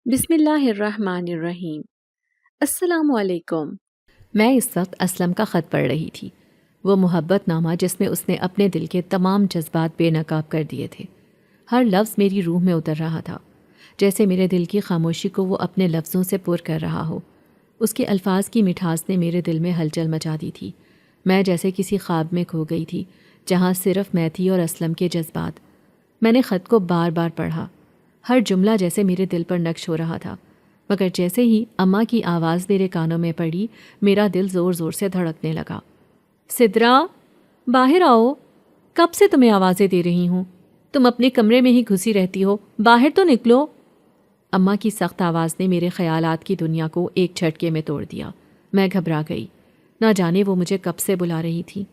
بسم اللہ الرحمن الرحیم۔ السلام علیکم۔ میں اس وقت اسلم کا خط پڑھ رہی تھی، وہ محبت نامہ جس میں اس نے اپنے دل کے تمام جذبات بے نقاب کر دیے تھے۔ ہر لفظ میری روح میں اتر رہا تھا، جیسے میرے دل کی خاموشی کو وہ اپنے لفظوں سے پر کر رہا ہو۔ اس کے الفاظ کی مٹھاس نے میرے دل میں ہلچل مچا دی تھی۔ میں جیسے کسی خواب میں کھو گئی تھی جہاں صرف میں تھی اور اسلم کے جذبات۔ میں نے خط کو بار بار پڑھا، ہر جملہ جیسے میرے دل پر نقش ہو رہا تھا، مگر جیسے ہی اماں کی آواز میرے کانوں میں پڑی، میرا دل زور زور سے دھڑکنے لگا۔ سدرا، باہر آؤ، کب سے تمہیں آوازیں دے رہی ہوں؟ تم اپنے کمرے میں ہی گھسی رہتی ہو، باہر تو نکلو۔ اماں کی سخت آواز نے میرے خیالات کی دنیا کو ایک جھٹکے میں توڑ دیا۔ میں گھبرا گئی، نہ جانے وہ مجھے کب سے بلا رہی تھی۔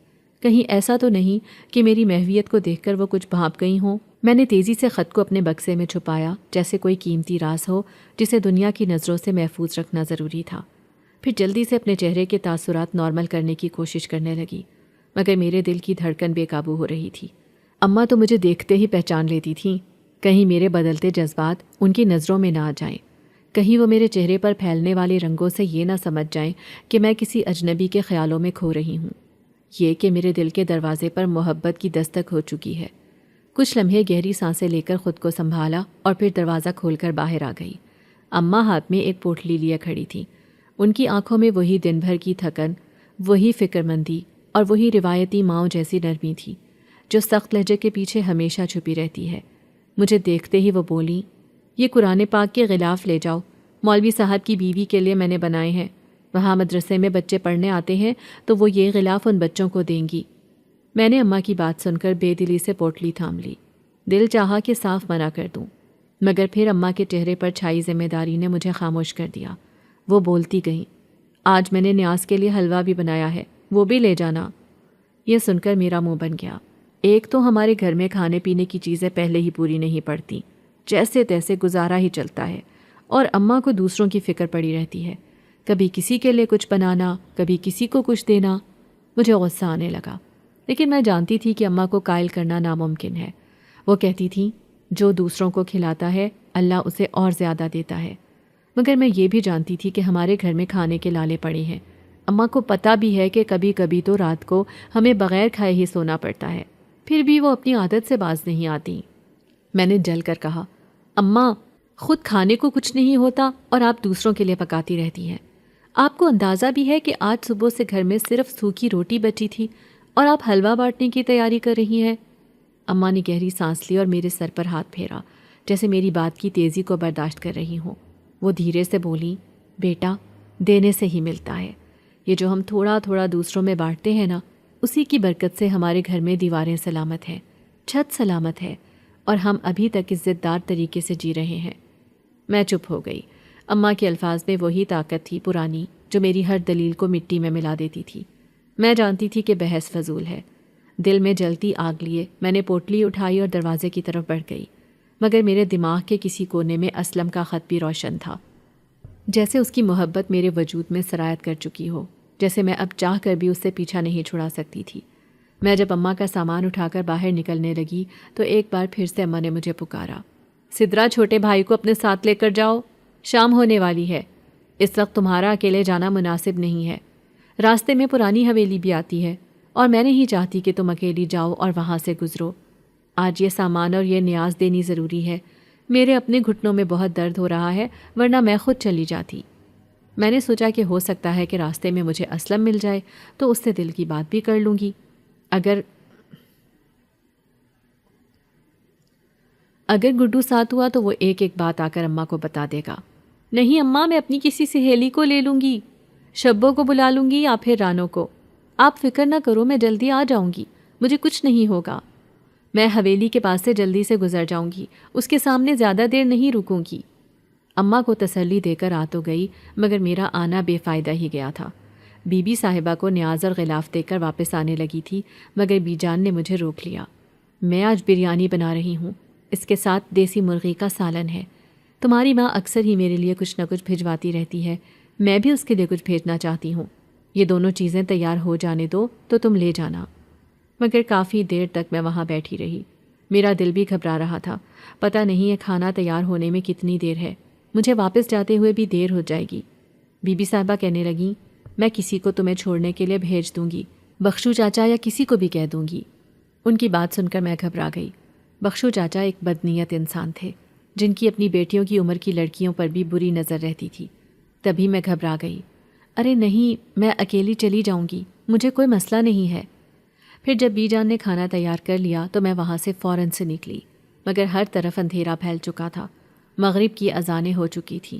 کہیں ایسا تو نہیں کہ میری محویت کو دیکھ کر وہ کچھ بھانپ گئی ہوں۔ میں نے تیزی سے خط کو اپنے بکسے میں چھپایا، جیسے کوئی قیمتی راز ہو جسے دنیا کی نظروں سے محفوظ رکھنا ضروری تھا۔ پھر جلدی سے اپنے چہرے کے تاثرات نارمل کرنے کی کوشش کرنے لگی، مگر میرے دل کی دھڑکن بے قابو ہو رہی تھی۔ اماں تو مجھے دیکھتے ہی پہچان لیتی تھیں، کہیں میرے بدلتے جذبات ان کی نظروں میں نہ آ جائیں، کہیں وہ میرے چہرے پر پھیلنے والے رنگوں سے یہ نہ سمجھ جائیں کہ میں کسی اجنبی کے خیالوں میں کھو رہی ہوں۔ یہ کہ میرے دل کے دروازے پر محبت کی دستک ہو چکی ہے۔ کچھ لمحے گہری سانسیں لے کر خود کو سنبھالا اور پھر دروازہ کھول کر باہر آ گئی۔ اماں ہاتھ میں ایک پوٹلی لیے کھڑی تھی، ان کی آنکھوں میں وہی دن بھر کی تھکن، وہی فکر مندی اور وہی روایتی ماؤں جیسی نرمی تھی جو سخت لہجے کے پیچھے ہمیشہ چھپی رہتی ہے۔ مجھے دیکھتے ہی وہ بولی، یہ قرآن پاک کے غلاف لے جاؤ، مولوی صاحب کی بیوی کے لیے میں نے بنائے ہیں، وہاں مدرسے میں بچے پڑھنے آتے ہیں تو وہ یہ غلاف ان بچوں کو دیں گی۔ میں نے اماں کی بات سن کر بے دلی سے پوٹلی تھام لی۔ دل چاہا کہ صاف منع کر دوں، مگر پھر اماں کے چہرے پر چھائی ذمہ داری نے مجھے خاموش کر دیا۔ وہ بولتی گئیں، آج میں نے نیاز کے لیے حلوہ بھی بنایا ہے، وہ بھی لے جانا۔ یہ سن کر میرا منہ بن گیا۔ ایک تو ہمارے گھر میں کھانے پینے کی چیزیں پہلے ہی پوری نہیں پڑتی، جیسے تیسے گزارا ہی چلتا ہے، اور اماں کو دوسروں کی فکر پڑی رہتی ہے، کبھی کسی کے لیے کچھ بنانا، کبھی کسی کو کچھ دینا۔ مجھے غصہ آنے لگا، لیکن میں جانتی تھی کہ اماں کو قائل کرنا ناممکن ہے۔ وہ کہتی تھیں، جو دوسروں کو کھلاتا ہے اللہ اسے اور زیادہ دیتا ہے، مگر میں یہ بھی جانتی تھی کہ ہمارے گھر میں کھانے کے لالے پڑے ہیں۔ اماں کو پتہ بھی ہے کہ کبھی کبھی تو رات کو ہمیں بغیر کھائے ہی سونا پڑتا ہے، پھر بھی وہ اپنی عادت سے باز نہیں آتی۔ میں نے جل کر کہا، اماں، خود کھانے کو کچھ نہیں ہوتا اور آپ دوسروں کے لیے پکاتی رہتی ہیں۔ آپ کو اندازہ بھی ہے کہ آج صبح سے گھر میں صرف سوکھی روٹی بچی تھی اور آپ حلوہ بانٹنے کی تیاری کر رہی ہیں۔ اماں نے گہری سانس لی اور میرے سر پر ہاتھ پھیرا، جیسے میری بات کی تیزی کو برداشت کر رہی ہوں۔ وہ دھیرے سے بولی، بیٹا، دینے سے ہی ملتا ہے۔ یہ جو ہم تھوڑا تھوڑا دوسروں میں بانٹتے ہیں نا، اسی کی برکت سے ہمارے گھر میں دیواریں سلامت ہیں، چھت سلامت ہے، اور ہم ابھی تک عزت دار طریقے سے جی رہے ہیں۔ میں چپ ہو گئی۔ اماں کے الفاظ میں وہی طاقت تھی پرانی جو میری ہر دلیل کو مٹی میں ملا دیتی تھی۔ میں جانتی تھی کہ بحث فضول ہے۔ دل میں جلتی آگ لیے میں نے پوٹلی اٹھائی اور دروازے کی طرف بڑھ گئی، مگر میرے دماغ کے کسی کونے میں اسلم کا خط بھی روشن تھا، جیسے اس کی محبت میرے وجود میں سرایت کر چکی ہو، جیسے میں اب چاہ کر بھی اس سے پیچھا نہیں چھڑا سکتی تھی۔ میں جب اماں کا سامان اٹھا کر باہر نکلنے لگی تو ایک بار پھر سے اماں نے مجھے پکارا، سدرا، چھوٹے بھائی کو اپنے ساتھ لے کر جاؤ، شام ہونے والی ہے، اس وقت تمہارا اکیلے جانا مناسب نہیں ہے۔ راستے میں پرانی حویلی بھی آتی ہے اور میں نہیں چاہتی کہ تم اکیلی جاؤ اور وہاں سے گزرو۔ آج یہ سامان اور یہ نیاز دینی ضروری ہے، میرے اپنے گھٹنوں میں بہت درد ہو رہا ہے، ورنہ میں خود چلی جاتی۔ میں نے سوچا کہ ہو سکتا ہے کہ راستے میں مجھے اسلم مل جائے تو اس سے دل کی بات بھی کر لوں گی۔ اگر گڈو ساتھ ہوا تو وہ ایک ایک بات آ کر اماں کو بتا دے گا۔ نہیں اماں، میں اپنی کسی سہیلی کو لے لوں گی، شبو کو بلا لوں گی یا پھر رانو کو۔ آپ فکر نہ کرو، میں جلدی آ جاؤں گی، مجھے کچھ نہیں ہوگا۔ میں حویلی کے پاس سے جلدی سے گزر جاؤں گی، اس کے سامنے زیادہ دیر نہیں رکوں گی۔ اماں کو تسلی دے کر آ تو گئی، مگر میرا آنا بے فائدہ ہی گیا تھا۔ بی بی صاحبہ کو نیاز اور غلاف دے کر واپس آنے لگی تھی، مگر بی جان نے مجھے روک لیا۔ میں آج بریانی بنا رہی ہوں، اس کے ساتھ دیسی مرغی کا سالن ہے۔ تمہاری ماں اکثر ہی میرے لیے کچھ نہ کچھ بھجواتی رہتی ہے، میں بھی اس کے لیے کچھ بھیجنا چاہتی ہوں۔ یہ دونوں چیزیں تیار ہو جانے دو تو تم لے جانا۔ مگر کافی دیر تک میں وہاں بیٹھی رہی۔ میرا دل بھی گھبرا رہا تھا، پتہ نہیں یہ کھانا تیار ہونے میں کتنی دیر ہے۔ مجھے واپس جاتے ہوئے بھی دیر ہو جائے گی۔ بی بی صاحبہ کہنے لگیں، میں کسی کو تمہیں چھوڑنے کے لیے بھیج دوں گی، بخشو چاچا یا کسی کو بھی کہہ دوں گی۔ ان کی بات سن کر میں گھبرا گئی۔ بخشو چاچا ایک بدنیت انسان تھے جن کی اپنی بیٹیوں کی عمر کی لڑکیوں پر بھی بری نظر رہتی تھی۔ تبھی میں گھبرا گئی۔ ارے نہیں، میں اکیلی چلی جاؤں گی، مجھے کوئی مسئلہ نہیں ہے۔ پھر جب بی جان نے کھانا تیار کر لیا تو میں وہاں سے فوراً سے نکلی، مگر ہر طرف اندھیرا پھیل چکا تھا۔ مغرب کی اذانیں ہو چکی تھیں۔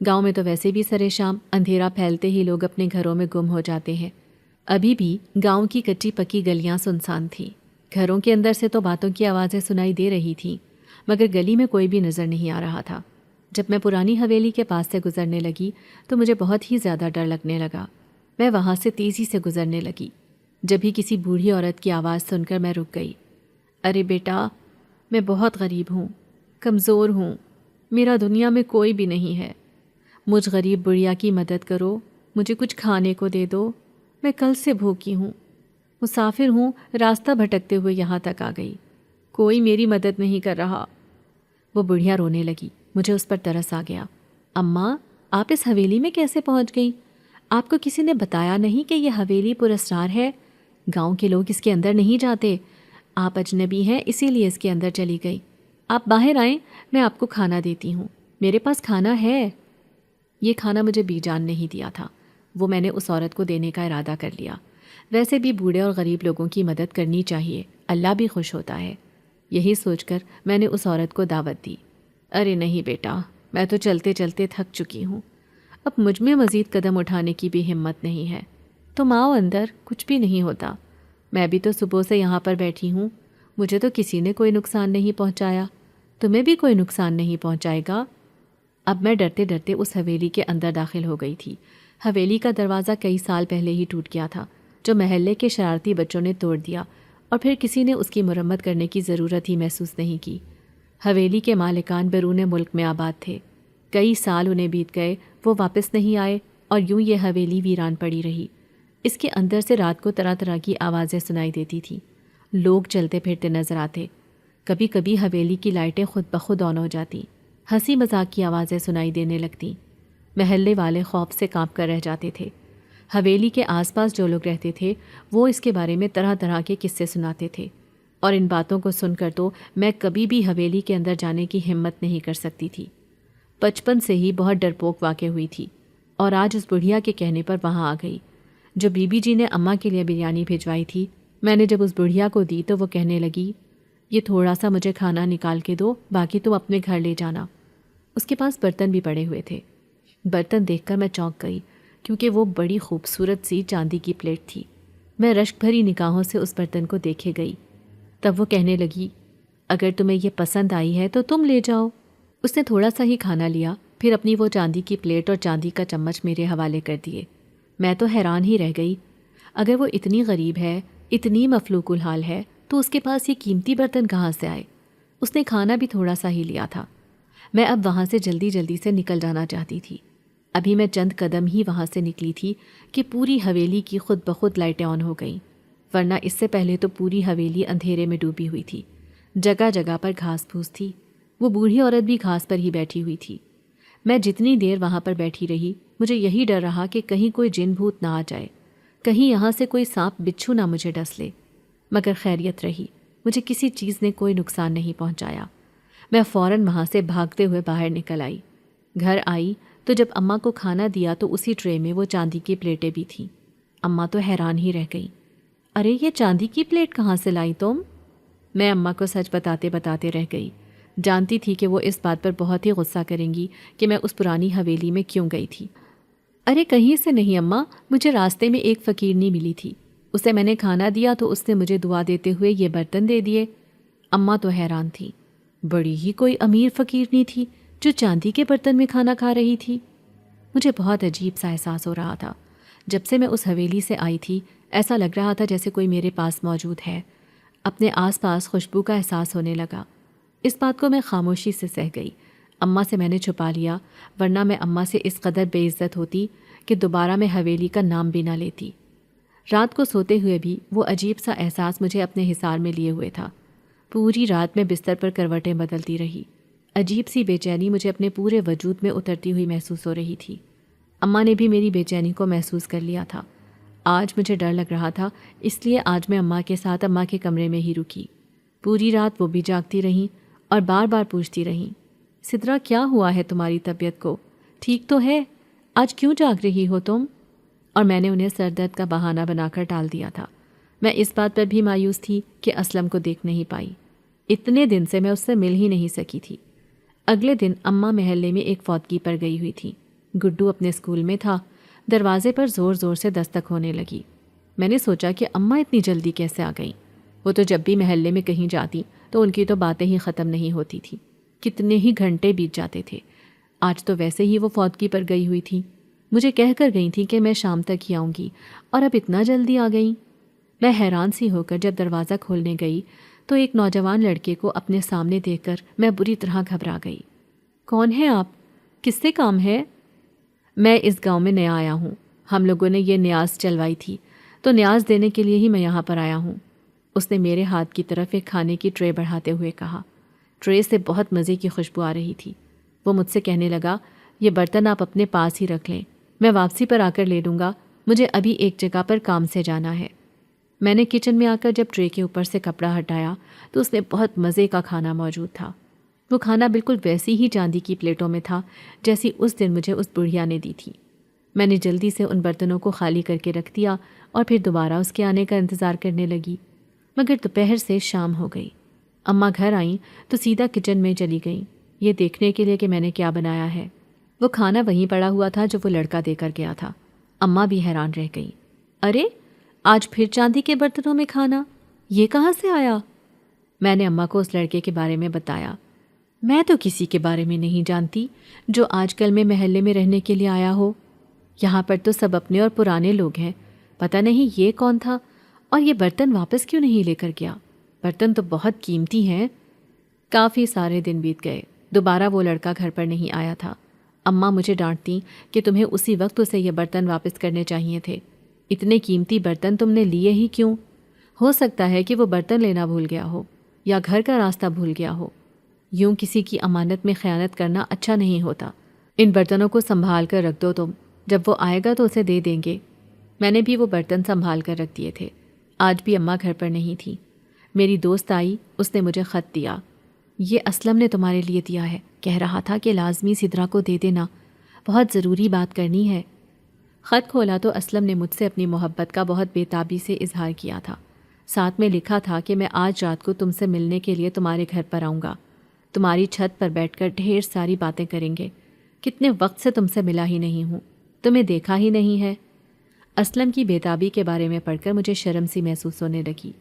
گاؤں میں تو ویسے بھی سرے شام اندھیرا پھیلتے ہی لوگ اپنے گھروں میں گم ہو جاتے ہیں۔ ابھی بھی گاؤں کی کچی پکی گلیاں سنسان تھیں۔ گھروں کے اندر سے تو باتوں کی آوازیں سنائی دے رہی تھیں، مگر گلی میں کوئی بھی نظر نہیں آ رہا تھا۔ جب میں پرانی حویلی کے پاس سے گزرنے لگی تو مجھے بہت ہی زیادہ ڈر لگنے لگا۔ میں وہاں سے تیزی سے گزرنے لگی۔ جب ہی کسی بوڑھی عورت کی آواز سن کر میں رک گئی۔ ارے بیٹا، میں بہت غریب ہوں، کمزور ہوں، میرا دنیا میں کوئی بھی نہیں ہے، مجھ غریب بڑھیا کی مدد کرو، مجھے کچھ کھانے کو دے دو، میں کل سے بھوکی ہوں، مسافر ہوں، راستہ بھٹکتے ہوئے یہاں تک آ گئی، کوئی میری مدد نہیں کر رہا۔ وہ بڑھیا رونے لگی۔ مجھے اس پر ترس آ گیا۔ اماں، آپ اس حویلی میں کیسے پہنچ گئی؟ آپ کو کسی نے بتایا نہیں کہ یہ حویلی پر اسرار ہے؟ گاؤں کے لوگ اس کے اندر نہیں جاتے، آپ اجنبی ہیں اسی لیے اس کے اندر چلی گئی۔ آپ باہر آئیں، میں آپ کو کھانا دیتی ہوں، میرے پاس کھانا ہے۔ یہ کھانا مجھے بی جان نہیں دیا تھا، وہ میں نے اس عورت کو دینے کا ارادہ کر لیا۔ ویسے بھی بوڑھے اور غریب لوگوں کی مدد کرنی چاہیے، اللہ بھی خوش ہوتا ہے۔ یہی سوچ کر میں نے اس عورت کو دعوت دی۔ ارے نہیں بیٹا، میں تو چلتے چلتے تھک چکی ہوں، اب مجھ میں مزید قدم اٹھانے کی بھی ہمت نہیں ہے۔ تم آؤ اندر، کچھ بھی نہیں ہوتا، میں بھی تو صبح سے یہاں پر بیٹھی ہوں، مجھے تو کسی نے کوئی نقصان نہیں پہنچایا، تمہیں بھی کوئی نقصان نہیں پہنچائے گا۔ اب میں ڈرتے ڈرتے اس حویلی کے اندر داخل ہو گئی تھی۔ حویلی کا دروازہ کئی سال پہلے ہی ٹوٹ گیا تھا، جو محلے کے شرارتی بچوں نے توڑ دیا، اور پھر کسی نے اس کی مرمت کرنے کی ضرورت ہی محسوس نہیں کی۔ حویلی کے مالکان بیرون ملک میں آباد تھے، کئی سال انہیں بیت گئے، وہ واپس نہیں آئے، اور یوں یہ حویلی ویران پڑی رہی۔ اس کے اندر سے رات کو طرح طرح کی آوازیں سنائی دیتی تھیں، لوگ چلتے پھرتے نظر آتے، کبھی کبھی حویلی کی لائٹیں خود بخود آن ہو جاتی، ہنسی مذاق کی آوازیں سنائی دینے لگتیں۔ محلے والے خوف سے کانپ کر رہ جاتے تھے۔ حویلی کے آس پاس جو لوگ رہتے تھے وہ اس کے بارے میں طرح طرح کے قصے سناتے تھے، اور ان باتوں کو سن کر تو میں کبھی بھی حویلی کے اندر جانے کی ہمت نہیں کر سکتی تھی۔ بچپن سے ہی بہت ڈرپوک واقع ہوئی تھی، اور آج اس بڑھیا کے کہنے پر وہاں آ گئی۔ جو بی بی جی نے اماں کے لیے بریانی بھیجوائی تھی، میں نے جب اس بڑھیا کو دی تو وہ کہنے لگی، یہ تھوڑا سا مجھے کھانا نکال کے دو، باقی تم اپنے گھر لے جانا۔ اس کے پاس برتن بھی پڑے ہوئے تھے۔ برتن دیکھ کر میں چونک گئی، کیونکہ وہ بڑی خوبصورت سی چاندی کی پلیٹ تھی۔ میں رشک بھری نگاہوں سے اس برتن کو دیکھے گئی۔ تب وہ کہنے لگی، اگر تمہیں یہ پسند آئی ہے تو تم لے جاؤ۔ اس نے تھوڑا سا ہی کھانا لیا، پھر اپنی وہ چاندی کی پلیٹ اور چاندی کا چمچ میرے حوالے کر دیے۔ میں تو حیران ہی رہ گئی، اگر وہ اتنی غریب ہے، اتنی مفلوق الحال ہے، تو اس کے پاس یہ قیمتی برتن کہاں سے آئے؟ اس نے کھانا بھی تھوڑا سا ہی لیا تھا۔ میں اب وہاں سے جلدی جلدی سے نکل جانا چاہتی تھی۔ ابھی میں چند قدم ہی وہاں سے نکلی تھی کہ پوری حویلی کی خود بخود لائٹیں آن ہو گئیں، ورنہ اس سے پہلے تو پوری حویلی اندھیرے میں ڈوبی ہوئی تھی۔ جگہ جگہ پر گھاس پھوس تھی، وہ بوڑھی عورت بھی گھاس پر ہی بیٹھی ہوئی تھی۔ میں جتنی دیر وہاں پر بیٹھی رہی، مجھے یہی ڈر رہا کہ کہیں کوئی جن بھوت نہ آ جائے، کہیں یہاں سے کوئی سانپ بچھو نہ مجھے ڈس لے، مگر خیریت رہی، مجھے کسی چیز نے کوئی نقصان نہیں پہنچایا۔ میں فوراً وہاں سے بھاگتے ہوئے باہر نکل آئی۔ گھر آئی تو جب اماں کو کھانا دیا تو اسی ٹرے میں وہ چاندی کی پلیٹیں بھی تھیں۔ اماں تو حیران ہی رہ گئی، ارے یہ چاندی کی پلیٹ کہاں سے لائی تم؟ میں اماں کو سچ بتاتے بتاتے رہ گئی، جانتی تھی کہ وہ اس بات پر بہت ہی غصہ کریں گی کہ میں اس پرانی حویلی میں کیوں گئی تھی۔ ارے کہیں سے نہیں اماں، مجھے راستے میں ایک فقیرنی ملی تھی، اسے میں نے کھانا دیا تو اس نے مجھے دعا دیتے ہوئے یہ برتن دے دیے۔ اماں تو حیران تھی، بڑی ہی کوئی امیر فقیرنی تھی جو چاندی کے برتن میں کھانا کھا رہی تھی۔ مجھے بہت عجیب سا احساس ہو رہا تھا۔ جب سے میں اس حویلی سے آئی تھی ایسا لگ رہا تھا جیسے کوئی میرے پاس موجود ہے، اپنے آس پاس خوشبو کا احساس ہونے لگا۔ اس بات کو میں خاموشی سے سہ گئی۔ اماں سے میں نے چھپا لیا، ورنہ میں اماں سے اس قدر بے عزت ہوتی کہ دوبارہ میں حویلی کا نام بھی نہ لیتی۔ رات کو سوتے ہوئے بھی وہ عجیب سا احساس مجھے اپنے حصار میں لیے ہوئے تھا۔ پوری رات میں بستر پر کروٹیں بدلتی رہی۔ عجیب سی بے چینی مجھے اپنے پورے وجود میں اترتی ہوئی محسوس ہو رہی تھی۔ اماں نے بھی میری بے چینی کو محسوس کر لیا تھا۔ آج مجھے ڈر لگ رہا تھا، اس لیے آج میں اماں کے ساتھ اماں کے کمرے میں ہی رکی۔ پوری رات وہ بھی جاگتی رہیں اور بار بار پوچھتی رہیں، سدرا کیا ہوا ہے تمہاری طبیعت کو؟ ٹھیک تو ہے؟ آج کیوں جاگ رہی ہو تم؟ اور میں نے انہیں سر درد کا بہانہ بنا کر ٹال دیا تھا۔ میں اس بات پر بھی مایوس تھی کہ اسلم کو دیکھ نہیں پائی۔ اتنے دن سے میں اس سے مل ہی نہیں سکی تھی۔ اگلے دن اماں محلے میں ایک فوتگی پر گئی ہوئی تھی۔ گڈو اپنے اسکول میں تھا۔ دروازے پر زور زور سے دستک ہونے لگی۔ میں نے سوچا کہ اماں اتنی جلدی کیسے آ گئیں؟ وہ تو جب بھی محلے میں کہیں جاتی تو ان کی تو باتیں ہی ختم نہیں ہوتی تھی۔ کتنے ہی گھنٹے بیت جاتے تھے۔ آج تو ویسے ہی وہ فوتگی پر گئی ہوئی تھی۔ مجھے کہہ کر گئی تھی کہ میں شام تک ہی آؤں گی، اور اب اتنا جلدی آ گئیں۔ میں حیران سی ہو کر جب دروازہ کھولنے گئی تو ایک نوجوان لڑکے کو اپنے سامنے دیکھ کر میں بری طرح گھبرا گئی۔ کون ہیں آپ؟ کس سے کام ہے؟ میں اس گاؤں میں نیا آیا ہوں۔ ہم لوگوں نے یہ نیاز چلوائی تھی تو نیاز دینے کے لیے ہی میں یہاں پر آیا ہوں۔ اس نے میرے ہاتھ کی طرف ایک کھانے کی ٹرے بڑھاتے ہوئے کہا۔ ٹرے سے بہت مزے کی خوشبو آ رہی تھی۔ وہ مجھ سے کہنے لگا، یہ برتن آپ اپنے پاس ہی رکھ لیں، میں واپسی پر آ کر لے لوں گا، مجھے ابھی ایک جگہ پر کام سے جانا ہے۔ میں نے کچن میں آ کر جب ٹرے کے اوپر سے کپڑا ہٹایا تو اس میں بہت مزے کا کھانا موجود تھا۔ وہ کھانا بالکل ویسی ہی چاندی کی پلیٹوں میں تھا جیسی اس دن مجھے اس بڑھیا نے دی تھی۔ میں نے جلدی سے ان برتنوں کو خالی کر کے رکھ دیا اور پھر دوبارہ اس کے آنے کا انتظار کرنے لگی، مگر دوپہر سے شام ہو گئی۔ اماں گھر آئیں تو سیدھا کچن میں چلی گئیں، یہ دیکھنے کے لیے کہ میں نے کیا بنایا ہے۔ وہ کھانا وہیں پڑا ہوا تھا جو وہ لڑکا دے کر گیا تھا۔ اماں بھی حیران رہ گئیں۔ ارے آج پھر چاندی کے برتنوں میں کھانا، یہ کہاں سے آیا؟ میں نے اماں کو اس لڑکے کے بارے میں بتایا۔ میں تو کسی کے بارے میں نہیں جانتی جو آج کل میں محلے میں رہنے کے لیے آیا ہو۔ یہاں پر تو سب اپنے اور پرانے لوگ ہیں، پتہ نہیں یہ کون تھا اور یہ برتن واپس کیوں نہیں لے کر گیا؟ برتن تو بہت قیمتی ہیں۔ کافی سارے دن بیت گئے، دوبارہ وہ لڑکا گھر پر نہیں آیا تھا۔ اماں مجھے ڈانٹتی کہ تمہیں اسی وقت اسے یہ برتن واپس کرنے چاہیے تھے، اتنے قیمتی برتن تم نے لیے ہی کیوں؟ ہو سکتا ہے کہ وہ برتن لینا بھول گیا ہو یا گھر کا راستہ بھول گیا ہو۔ یوں کسی کی امانت میں خیانت کرنا اچھا نہیں ہوتا۔ ان برتنوں کو سنبھال کر رکھ دو تم، جب وہ آئے گا تو اسے دے دیں گے۔ میں نے بھی وہ برتن سنبھال کر رکھ دیے تھے۔ آج بھی اماں گھر پر نہیں تھی۔ میری دوست آئی، اس نے مجھے خط دیا۔ یہ اسلم نے تمہارے لیے دیا ہے، کہہ رہا تھا کہ لازمی سدرا کو دے دینا، بہت ضروری بات کرنی ہے۔ خط کھولا تو اسلم نے مجھ سے اپنی محبت کا بہت بے تابی سے اظہار کیا تھا۔ ساتھ میں لکھا تھا کہ میں آج رات کو تم سے ملنے کے لیے تمہارے گھر پر آؤں گا، تمہاری چھت پر بیٹھ کر ڈھیر ساری باتیں کریں گے۔ کتنے وقت سے تم سے ملا ہی نہیں ہوں، تمہیں دیکھا ہی نہیں ہے۔ اسلم کی بے تابی کے بارے میں پڑھ کر مجھے شرم سی محسوس ہونے لگی۔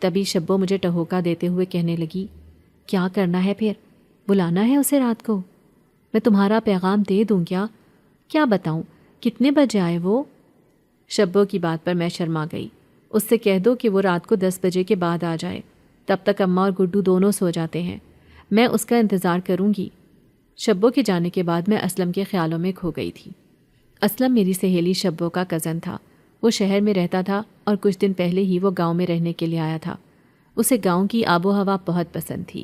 تبھی شبو مجھے ٹہوکا دیتے ہوئے کہنے لگی، کیا کرنا ہے پھر؟ بلانا ہے اسے رات کو؟ میں تمہارا پیغام دے دوں کیا بتاؤں؟ کتنے بجے آئے وہ؟ شبو کی بات پر میں شرما گئی۔ اس سے کہہ دو کہ وہ رات کو 10 بجے کے بعد آ جائے، تب تک اماں اور گڈو دونوں سو جاتے ہیں، میں اس کا انتظار کروں گی۔ شبو کے جانے کے بعد میں اسلم کے خیالوں میں کھو گئی تھی۔ اسلم میری سہیلی شبو کا کزن تھا۔ وہ شہر میں رہتا تھا اور کچھ دن پہلے ہی وہ گاؤں میں رہنے کے لیے آیا تھا۔ اسے گاؤں کی آب و ہوا بہت پسند تھی۔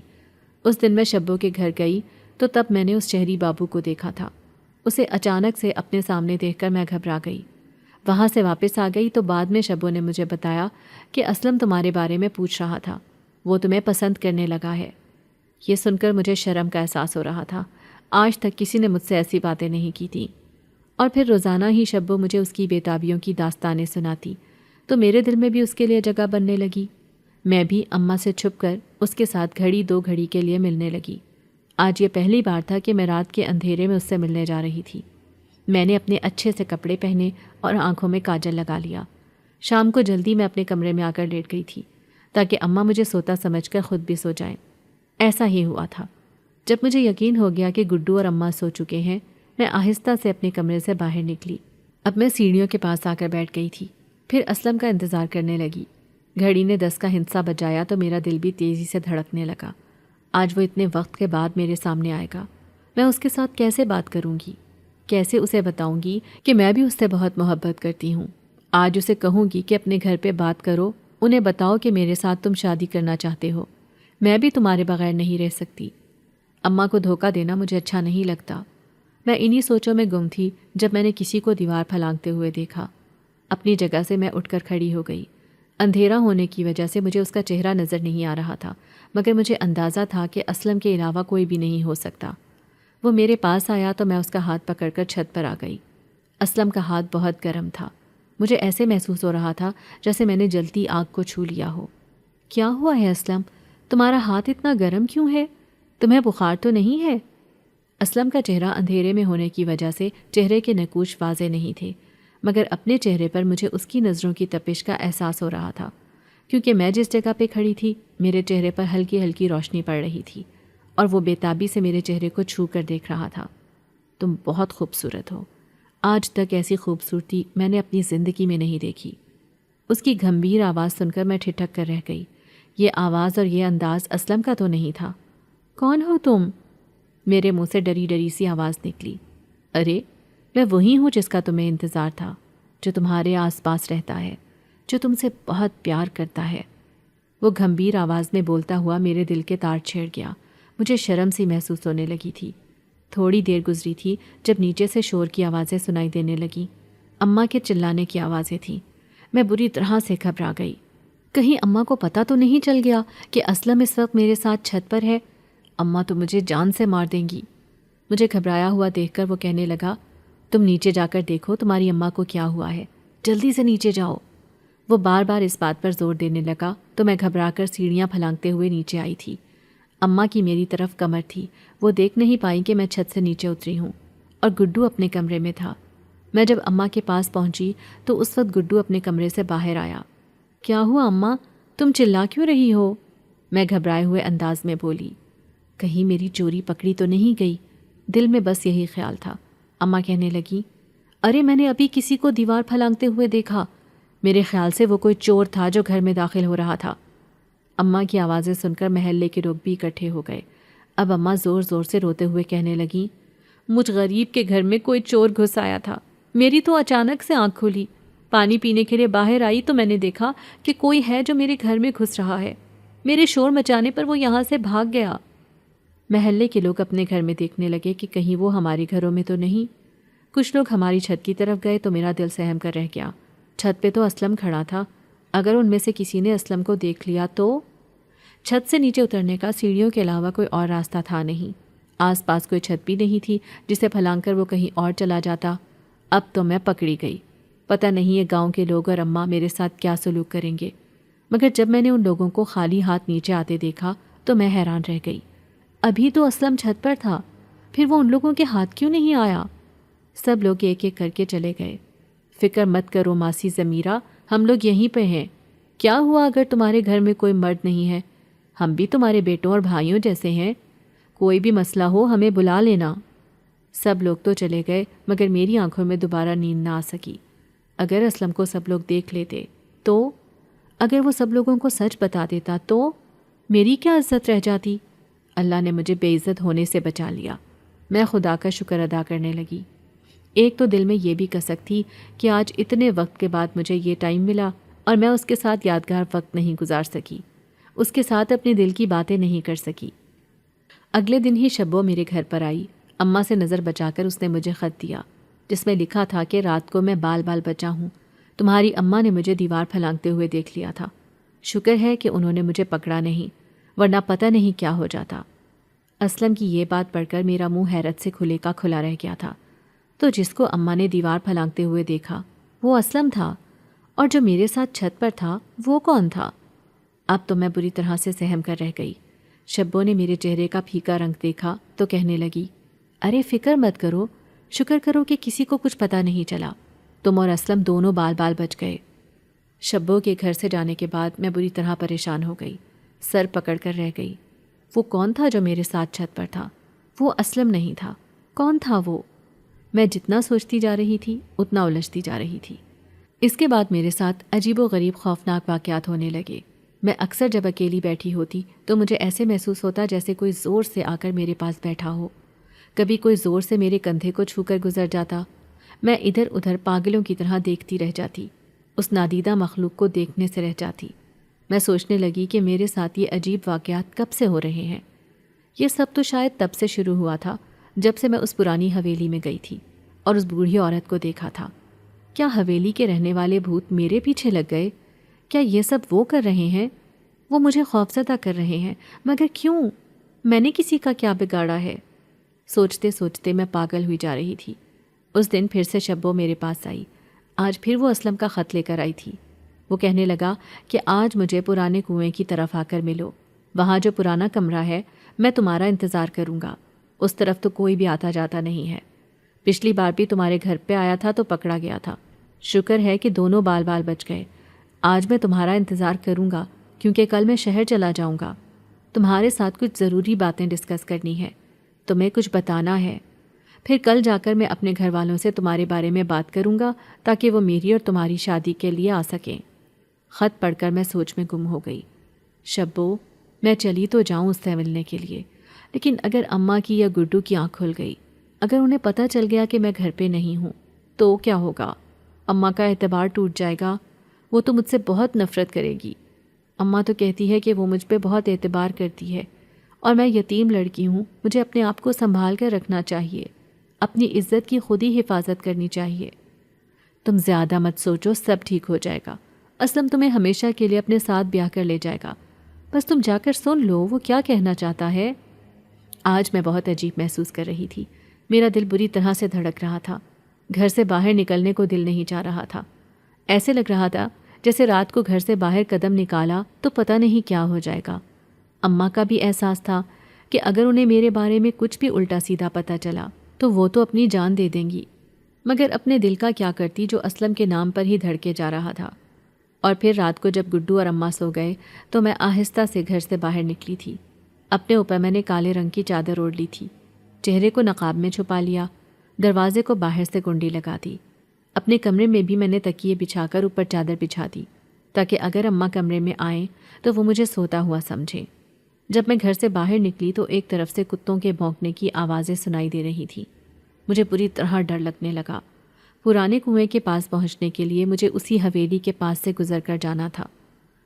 اس دن میں شبو کے گھر گئی تو تب میں نے اس شہری بابو کو دیکھا تھا۔ اسے اچانک سے اپنے سامنے دیکھ کر میں گھبرا گئی۔ وہاں سے واپس آ گئی تو بعد میں شبو نے مجھے بتایا کہ اسلم تمہارے بارے میں پوچھ رہا تھا، وہ تمہیں پسند کرنے لگا ہے۔ یہ سن کر مجھے شرم کا احساس ہو رہا تھا۔ آج تک کسی نے مجھ سے ایسی باتیں نہیں کی تھیں۔ اور پھر روزانہ ہی شبو مجھے اس کی بے تابیوں کی داستانیں سناتی تو میرے دل میں بھی اس کے لیے جگہ بننے لگی۔ میں بھی اماں سے چھپ کر اس کے ساتھ گھڑی 2 گھڑی کے لیے ملنے لگی۔ آج یہ پہلی بار تھا کہ میں رات کے اندھیرے میں اس سے ملنے جا رہی تھی۔ میں نے اپنے اچھے سے کپڑے پہنے اور آنکھوں میں کاجل لگا لیا۔ شام کو جلدی میں اپنے کمرے میں آ کر لیٹ گئی تھی تاکہ اماں مجھے سوتا سمجھ کر خود بھی سو جائیں۔ ایسا ہی ہوا تھا۔ جب مجھے یقین ہو گیا کہ گڈو اور اماں سو چکے ہیں، میں آہستہ سے اپنے کمرے سے باہر نکلی۔ اب میں سیڑھیوں کے پاس آ کر بیٹھ گئی تھی، پھر اسلم کا انتظار کرنے لگی۔ گھڑی نے 10 کا ہندسہ بجایا تو میرا دل بھی تیزی سے دھڑکنے لگا۔ آج وہ اتنے وقت کے بعد میرے سامنے آئے گا، میں اس کے ساتھ کیسے بات کروں گی؟ کیسے اسے بتاؤں گی کہ میں بھی اس سے بہت محبت کرتی ہوں؟ آج اسے کہوں گی کہ اپنے گھر پہ بات کرو، انہیں بتاؤ کہ میرے ساتھ تم شادی کرنا چاہتے ہو، میں بھی تمہارے بغیر نہیں رہ سکتی۔ اماں کو دھوکہ دینا مجھے اچھا نہیں لگتا۔ میں انہی سوچوں میں گم تھی جب میں نے کسی کو دیوار پھلانگتے ہوئے دیکھا۔ اپنی جگہ سے میں اٹھ کر کھڑی ہو گئی۔ اندھیرا ہونے کی وجہ سے مجھے اس کا چہرہ نظر نہیں آ رہا تھا، مگر مجھے اندازہ تھا کہ اسلم کے علاوہ کوئی بھی نہیں ہو سکتا۔ وہ میرے پاس آیا تو میں اس کا ہاتھ پکڑ کر چھت پر آ گئی۔ اسلم کا ہاتھ بہت گرم تھا۔ مجھے ایسے محسوس ہو رہا تھا جیسے میں نے جلتی آگ کو چھو لیا ہو۔ کیا ہوا ہے اسلم؟ تمہارا ہاتھ اتنا گرم کیوں ہے؟ تمہیں بخار تو نہیں ہے؟ اسلم کا چہرہ اندھیرے میں ہونے کی وجہ سے چہرے کے نقوش واضح نہیں تھے، مگر اپنے چہرے پر مجھے اس کی نظروں کی تپش کا احساس ہو رہا تھا، کیونکہ میں جس جگہ پہ کھڑی تھی میرے چہرے پر ہلکی ہلکی روشنی پڑ رہی تھی اور وہ بے تابی سے میرے چہرے کو چھو کر دیکھ رہا تھا۔ تم بہت خوبصورت ہو۔ آج تک ایسی خوبصورتی میں نے اپنی زندگی میں نہیں دیکھی۔ اس کی گھمبیر آواز سن کر میں ٹھٹک کر رہ گئی۔ یہ آواز اور یہ انداز اسلم کا تو نہیں تھا۔ کون ہو تم؟ میرے منہ سے ڈری ڈری سی آواز نکلی۔ ارے میں وہی ہوں جس کا تمہیں انتظار تھا، جو تمہارے آس پاس رہتا ہے، جو تم سے بہت پیار کرتا ہے۔ وہ گھمبیر آواز میں بولتا ہوا میرے دل کے تار چھیڑ گیا۔ مجھے شرم سی محسوس ہونے لگی تھی۔ تھوڑی دیر گزری تھی جب نیچے سے شور کی آوازیں سنائی دینے لگیں۔ اماں کے چلانے کی آوازیں تھیں۔ میں بری طرح سے گھبرا گئی۔ کہیں اماں کو پتہ تو نہیں چل گیا کہ اسلم اس وقت میرے ساتھ چھت پر ہے؟ اماں تو مجھے جان سے مار دیں گی۔ مجھے گھبرایا ہوا دیکھ کر وہ کہنے لگا، تم نیچے جا کر دیکھو تمہاری اماں کو کیا ہوا ہے، جلدی سے نیچے جاؤ۔ وہ بار بار اس بات پر زور دینے لگا تو میں گھبرا کر سیڑھیاں پھلانگتے ہوئے نیچے آئی تھی۔ اماں کی میری طرف کمر تھی۔ وہ دیکھ نہیں پائی کہ میں چھت سے نیچے اتری ہوں، اور گڈو اپنے کمرے میں تھا۔ میں جب اماں کے پاس پہنچی تو اس وقت گڈو اپنے کمرے سے باہر آیا۔ کیا ہوا اماں؟ تم چلا کیوں رہی ہو؟ میں گھبرائے ہوئے انداز میں بولی۔ کہیں میری چوری پکڑی تو نہیں گئی؟ دل میں بس یہی خیال تھا۔ اماں کہنے لگی، ارے میں نے ابھی کسی کو دیوار پھلانگتے ہوئے دیکھا۔ میرے خیال سے وہ کوئی چور تھا جو گھر میں داخل ہو رہا تھا۔ اماں کی آوازیں سن کر محلے کے لوگ بھی اکٹھے ہو گئے۔ اب اماں زور زور سے روتے ہوئے کہنے لگیں، مجھ غریب کے گھر میں کوئی چور گھس آیا تھا۔ میری تو اچانک سے آنکھ کھلی، پانی پینے کے لیے باہر آئی تو میں نے دیکھا کہ کوئی ہے جو میرے گھر میں گھس رہا ہے۔ میرے شور مچانے پر وہ یہاں سے بھاگ گیا۔ محلے کے لوگ اپنے گھر میں دیکھنے لگے کہ کہیں وہ ہمارے گھروں میں تو نہیں۔ کچھ لوگ ہماری چھت کی طرف گئے تو میرا دل سہم کر رہ گیا۔ چھت پہ تو اسلم کھڑا تھا۔ اگر ان میں سے کسی نے اسلم کو دیکھ لیا تو؟ چھت سے نیچے اترنے کا سیڑھیوں کے علاوہ کوئی اور راستہ تھا نہیں۔ آس پاس کوئی چھت بھی نہیں تھی جسے پھلانگ کر وہ کہیں اور چلا جاتا۔ اب تو میں پکڑی گئی۔ پتہ نہیں یہ گاؤں کے لوگ اور اماں میرے ساتھ کیا سلوک کریں گے، مگر جب میں نے ان لوگوں کو خالی ہاتھ نیچے آتے دیکھا تو میں حیران رہ گئی۔ ابھی تو اسلم چھت پر تھا، پھر وہ ان لوگوں کے ہاتھ کیوں نہیں آیا؟ سب لوگ ایک ایک کر کے چلے گئے۔ فکر مت کرو ماسی ضمیرہ، ہم لوگ یہیں پہ ہیں۔ کیا ہوا اگر تمہارے گھر میں کوئی مرد نہیں ہے؟ ہم بھی تمہارے بیٹوں اور بھائیوں جیسے ہیں۔ کوئی بھی مسئلہ ہو ہمیں بلا لینا۔ سب لوگ تو چلے گئے مگر میری آنکھوں میں دوبارہ نیند نہ آ سکی۔ اگر اسلم کو سب لوگ دیکھ لیتے تو؟ اگر وہ سب لوگوں کو سچ بتا دیتا تو میری کیا عزت رہ جاتی؟ اللہ نے مجھے بے عزت ہونے سے بچا لیا۔ میں خدا کا شکر ادا کرنے لگی۔ ایک تو دل میں یہ بھی کسک تھی کہ آج اتنے وقت کے بعد مجھے یہ ٹائم ملا اور میں اس کے ساتھ یادگار وقت نہیں گزار سکی، اس کے ساتھ اپنے دل کی باتیں نہیں کر سکی۔ اگلے دن ہی شبو میرے گھر پر آئی۔ اماں سے نظر بچا کر اس نے مجھے خط دیا جس میں لکھا تھا کہ رات کو میں بال بال بچا ہوں۔ تمہاری اماں نے مجھے دیوار پھلانگتے ہوئے دیکھ لیا تھا۔ شکر ہے کہ انہوں نے مجھے پکڑا نہیں، ورنہ پتہ نہیں کیا ہو جاتا۔ اسلم کی یہ بات پڑھ کر میرا منہ حیرت سے کھلے کا کھلا رہ گیا تھا۔ تو جس کو اماں نے دیوار پھلانگتے ہوئے دیکھا وہ اسلم تھا، اور جو میرے ساتھ چھت پر تھا وہ کون تھا؟ اب تو میں بری طرح سے سہم کر رہ گئی۔ شبو نے میرے چہرے کا پھیکا رنگ دیکھا تو کہنے لگی، ارے فکر مت کرو، شکر کرو کہ کسی کو کچھ پتہ نہیں چلا، تم اور اسلم دونوں بال بال بچ گئے۔ شبو کے گھر سے جانے کے بعد میں بری طرح پریشان ہو گئی، سر پکڑ کر رہ گئی۔ وہ کون تھا جو میرے ساتھ چھت پر تھا؟ وہ اسلم نہیں تھا۔ کون تھا وہ؟ میں جتنا سوچتی جا رہی تھی اتنا الجھتی جا رہی تھی۔ اس کے بعد میرے ساتھ عجیب و غریب خوفناک واقعات ہونے لگے۔ میں اکثر جب اکیلی بیٹھی ہوتی تو مجھے ایسے محسوس ہوتا جیسے کوئی زور سے آ کر میرے پاس بیٹھا ہو۔ کبھی کوئی زور سے میرے کندھے کو چھو کر گزر جاتا۔ میں ادھر ادھر پاگلوں کی طرح دیکھتی رہ جاتی، اس نادیدہ مخلوق کو دیکھنے سے رہ جاتی۔ میں سوچنے لگی کہ میرے ساتھ یہ عجیب واقعات کب سے ہو رہے ہیں۔ یہ سب تو شاید تب سے شروع ہوا تھا جب سے میں اس پرانی حویلی میں گئی تھی اور اس بوڑھی عورت کو دیکھا تھا۔ کیا حویلی کے رہنے والے بھوت میرے پیچھے لگ گئے؟ کیا یہ سب وہ کر رہے ہیں؟ وہ مجھے خوفزدہ کر رہے ہیں، مگر کیوں؟ میں نے کسی کا کیا بگاڑا ہے؟ سوچتے سوچتے میں پاگل ہوئی جا رہی تھی۔ اس دن پھر سے شبو میرے پاس آئی۔ آج پھر وہ اسلم کا خط لے کر آئی تھی۔ وہ کہنے لگا کہ آج مجھے پرانے کنویں کی طرف آ کر ملو، وہاں جو پرانا کمرہ ہے میں تمہارا انتظار کروں گا، اس طرف تو کوئی بھی آتا جاتا نہیں ہے۔ پچھلی بار بھی تمہارے گھر پہ آیا تھا تو پکڑا گیا تھا، شکر ہے کہ دونوں بال بال بچ گئے۔ آج میں تمہارا انتظار کروں گا کیونکہ کل میں شہر چلا جاؤں گا، تمہارے ساتھ کچھ ضروری باتیں ڈسکس کرنی ہے، تمہیں کچھ بتانا ہے۔ پھر کل جا کر میں اپنے گھر والوں سے تمہارے بارے میں بات کروں گا تاکہ وہ میری اور تمہاری شادی کے لیے آ سکیں۔ خط پڑھ کر میں سوچ میں گم ہو گئی۔ شبو، میں چلی تو جاؤں اس سے ملنے کے لیے، لیکن اگر اماں کی یا گڈو کی آنکھ کھل گئی، اگر انہیں پتہ چل گیا کہ میں گھر پہ نہیں ہوں تو کیا ہوگا؟ اماں کا اعتبار ٹوٹ جائے گا، وہ تو مجھ سے بہت نفرت کرے گی۔ اماں تو کہتی ہے کہ وہ مجھ پہ بہت اعتبار کرتی ہے اور میں یتیم لڑکی ہوں، مجھے اپنے آپ کو سنبھال کر رکھنا چاہیے، اپنی عزت کی خود ہی حفاظت کرنی چاہیے۔ تم زیادہ مت سوچو، سب ٹھیک ہو جائے گا، اسلم تمہیں ہمیشہ کے لیے اپنے ساتھ بیاہ کر لے جائے گا، بس تم جا کر سن لو وہ کیا کہنا چاہتا ہے۔ آج میں بہت عجیب محسوس کر رہی تھی، میرا دل بری طرح سے دھڑک رہا تھا، گھر سے باہر نکلنے کو دل نہیں چاہ رہا تھا، ایسے لگ رہا تھا جیسے رات کو گھر سے باہر قدم نکالا تو پتہ نہیں کیا ہو جائے گا۔ اماں کا بھی احساس تھا کہ اگر انہیں میرے بارے میں کچھ بھی الٹا سیدھا پتہ چلا تو وہ تو اپنی جان دے دیں گی، مگر اپنے دل کا کیا کرتی جو اسلم کے نام پر ہی دھڑکے جا رہا تھا۔ اور پھر رات کو جب گڈو اور اماں سو گئے تو میں آہستہ سے گھر سے باہر نکلی تھی۔ اپنے اوپر میں نے کالے رنگ کی چادر اوڑھ لی تھی، چہرے کو نقاب میں چھپا لیا، دروازے کو باہر سے کنڈی لگا دی۔ اپنے کمرے میں بھی میں نے تکیے بچھا کر اوپر چادر بچھا دی تاکہ اگر اماں کمرے میں آئیں تو وہ مجھے سوتا ہوا سمجھیں۔ جب میں گھر سے باہر نکلی تو ایک طرف سے کتوں کے بھونکنے کی آوازیں سنائی دے رہی تھیں۔ مجھے بری طرح ڈر لگنے لگا۔ پرانے کنویں کے پاس پہنچنے کے لیے مجھے اسی حویلی کے پاس سے گزر کر جانا تھا،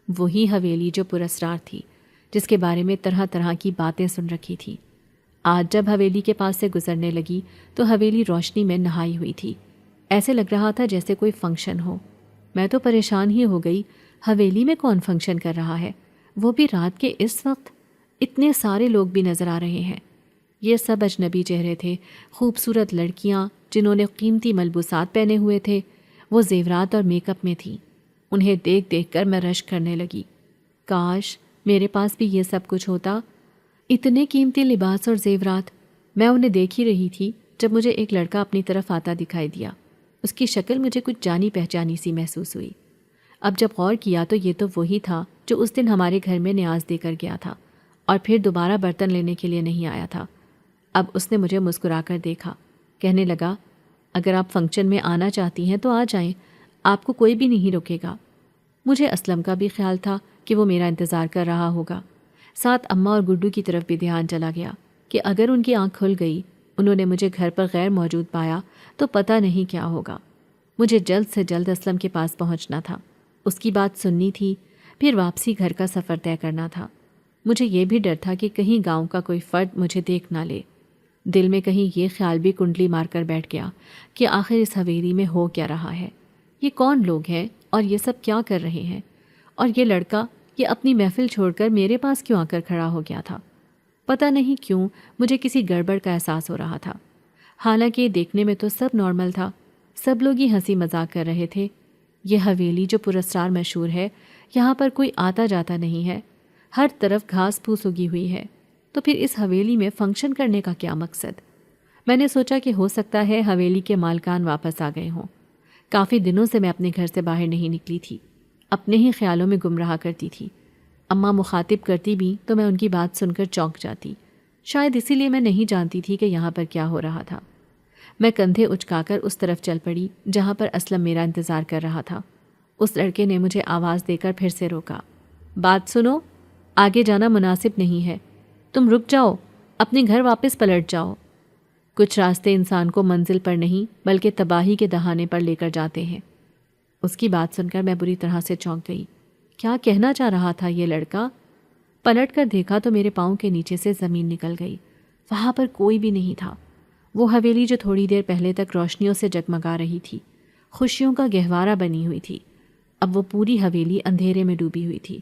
وہی حویلی جو پراسرار تھی، جس کے بارے میں طرح طرح کی باتیں سن رکھی تھی۔ آج جب حویلی کے پاس سے گزرنے لگی تو حویلی روشنی میں نہائی ہوئی تھی، ایسے لگ رہا تھا جیسے کوئی فنکشن ہو۔ میں تو پریشان ہی ہو گئی، حویلی میں کون فنکشن کر رہا ہے، وہ بھی رات کے اس وقت؟ اتنے سارے لوگ بھی نظر آ رہے ہیں، یہ سب اجنبی چہرے تھے، خوبصورت لڑکیاں جنہوں نے قیمتی ملبوسات پہنے ہوئے تھے، وہ زیورات اور میک اپ میں تھیں۔ انہیں دیکھ دیکھ کر میں رشک کرنے لگی، کاش میرے پاس بھی یہ سب کچھ ہوتا، اتنے قیمتی لباس اور زیورات۔ میں انہیں دیکھ ہی رہی تھی جب مجھے ایک لڑکا اپنی طرف آتا دکھائی دیا۔ اس کی شکل مجھے کچھ جانی پہچانی سی محسوس ہوئی۔ اب جب غور کیا تو یہ تو وہی تھا جو اس دن ہمارے گھر میں نیاز دے کر گیا تھا اور پھر دوبارہ برتن لینے کے لیے نہیں آیا تھا۔ اب اس نے مجھے مسکرا کر دیکھا، کہنے لگا، اگر آپ فنکشن میں آنا چاہتی ہیں تو آ جائیں، آپ کو کوئی بھی نہیں روکے گا۔ مجھے اسلم کا بھی خیال تھا کہ وہ میرا انتظار کر رہا ہوگا۔ ساتھ اماں اور گڈو کی طرف بھی دھیان چلا گیا کہ اگر ان کی آنکھ کھل گئی، انہوں نے مجھے گھر پر غیر موجود پایا تو پتہ نہیں کیا ہوگا۔ مجھے جلد سے جلد اسلم کے پاس پہنچنا تھا، اس کی بات سننی تھی، پھر واپسی گھر کا سفر طے کرنا تھا۔ مجھے یہ بھی ڈر تھا کہ کہیں گاؤں کا کوئی فرد مجھے دیکھ نہ لے۔ دل میں کہیں یہ خیال بھی کنڈلی مار کر بیٹھ گیا کہ آخر اس حویلی میں ہو کیا رہا ہے، یہ کون لوگ ہیں اور یہ سب کیا کر رہے ہیں، اور یہ لڑکا یہ اپنی محفل چھوڑ کر میرے پاس کیوں آ کر کھڑا ہو گیا تھا۔ پتہ نہیں کیوں مجھے کسی گڑبڑ کا احساس ہو رہا تھا، حالانکہ یہ دیکھنے میں تو سب نارمل تھا، سب لوگ ہی ہنسی مذاق کر رہے تھے۔ یہ حویلی جو پراسرار مشہور ہے، یہاں پر کوئی آتا جاتا نہیں ہے، ہر طرف گھاس پھوس اگی ہوئی ہے، تو پھر اس حویلی میں فنکشن کرنے کا کیا مقصد؟ میں نے سوچا کہ ہو سکتا ہے حویلی کے مالکان واپس آ گئے ہوں۔ کافی دنوں سے میں اپنے گھر سے باہر نہیں نکلی تھی، اپنے ہی خیالوں میں گم رہا کرتی تھی۔ اماں مخاطب کرتی بھی تو میں ان کی بات سن کر چونک جاتی، شاید اسی لیے میں نہیں جانتی تھی کہ یہاں پر کیا ہو رہا تھا۔ میں کندھے اچکا کر اس طرف چل پڑی جہاں پر اسلم میرا انتظار کر رہا تھا۔ اس لڑکے نے مجھے آواز دے کر پھر سے روکا، بات سنو، آگے جانا مناسب نہیں ہے، تم رک جاؤ، اپنے گھر واپس پلٹ جاؤ۔ کچھ راستے انسان کو منزل پر نہیں بلکہ تباہی کے دہانے پر لے کر جاتے ہیں۔ اس کی بات سن کر میں بری طرح سے چونک گئی، کیا کہنا چاہ رہا تھا یہ لڑکا؟ پلٹ کر دیکھا تو میرے پاؤں کے نیچے سے زمین نکل گئی۔ وہاں پر کوئی بھی نہیں تھا۔ وہ حویلی جو تھوڑی دیر پہلے تک روشنیوں سے جگمگا رہی تھی، خوشیوں کا گہوارہ بنی ہوئی تھی، اب وہ پوری حویلی اندھیرے میں ڈوبی ہوئی تھی۔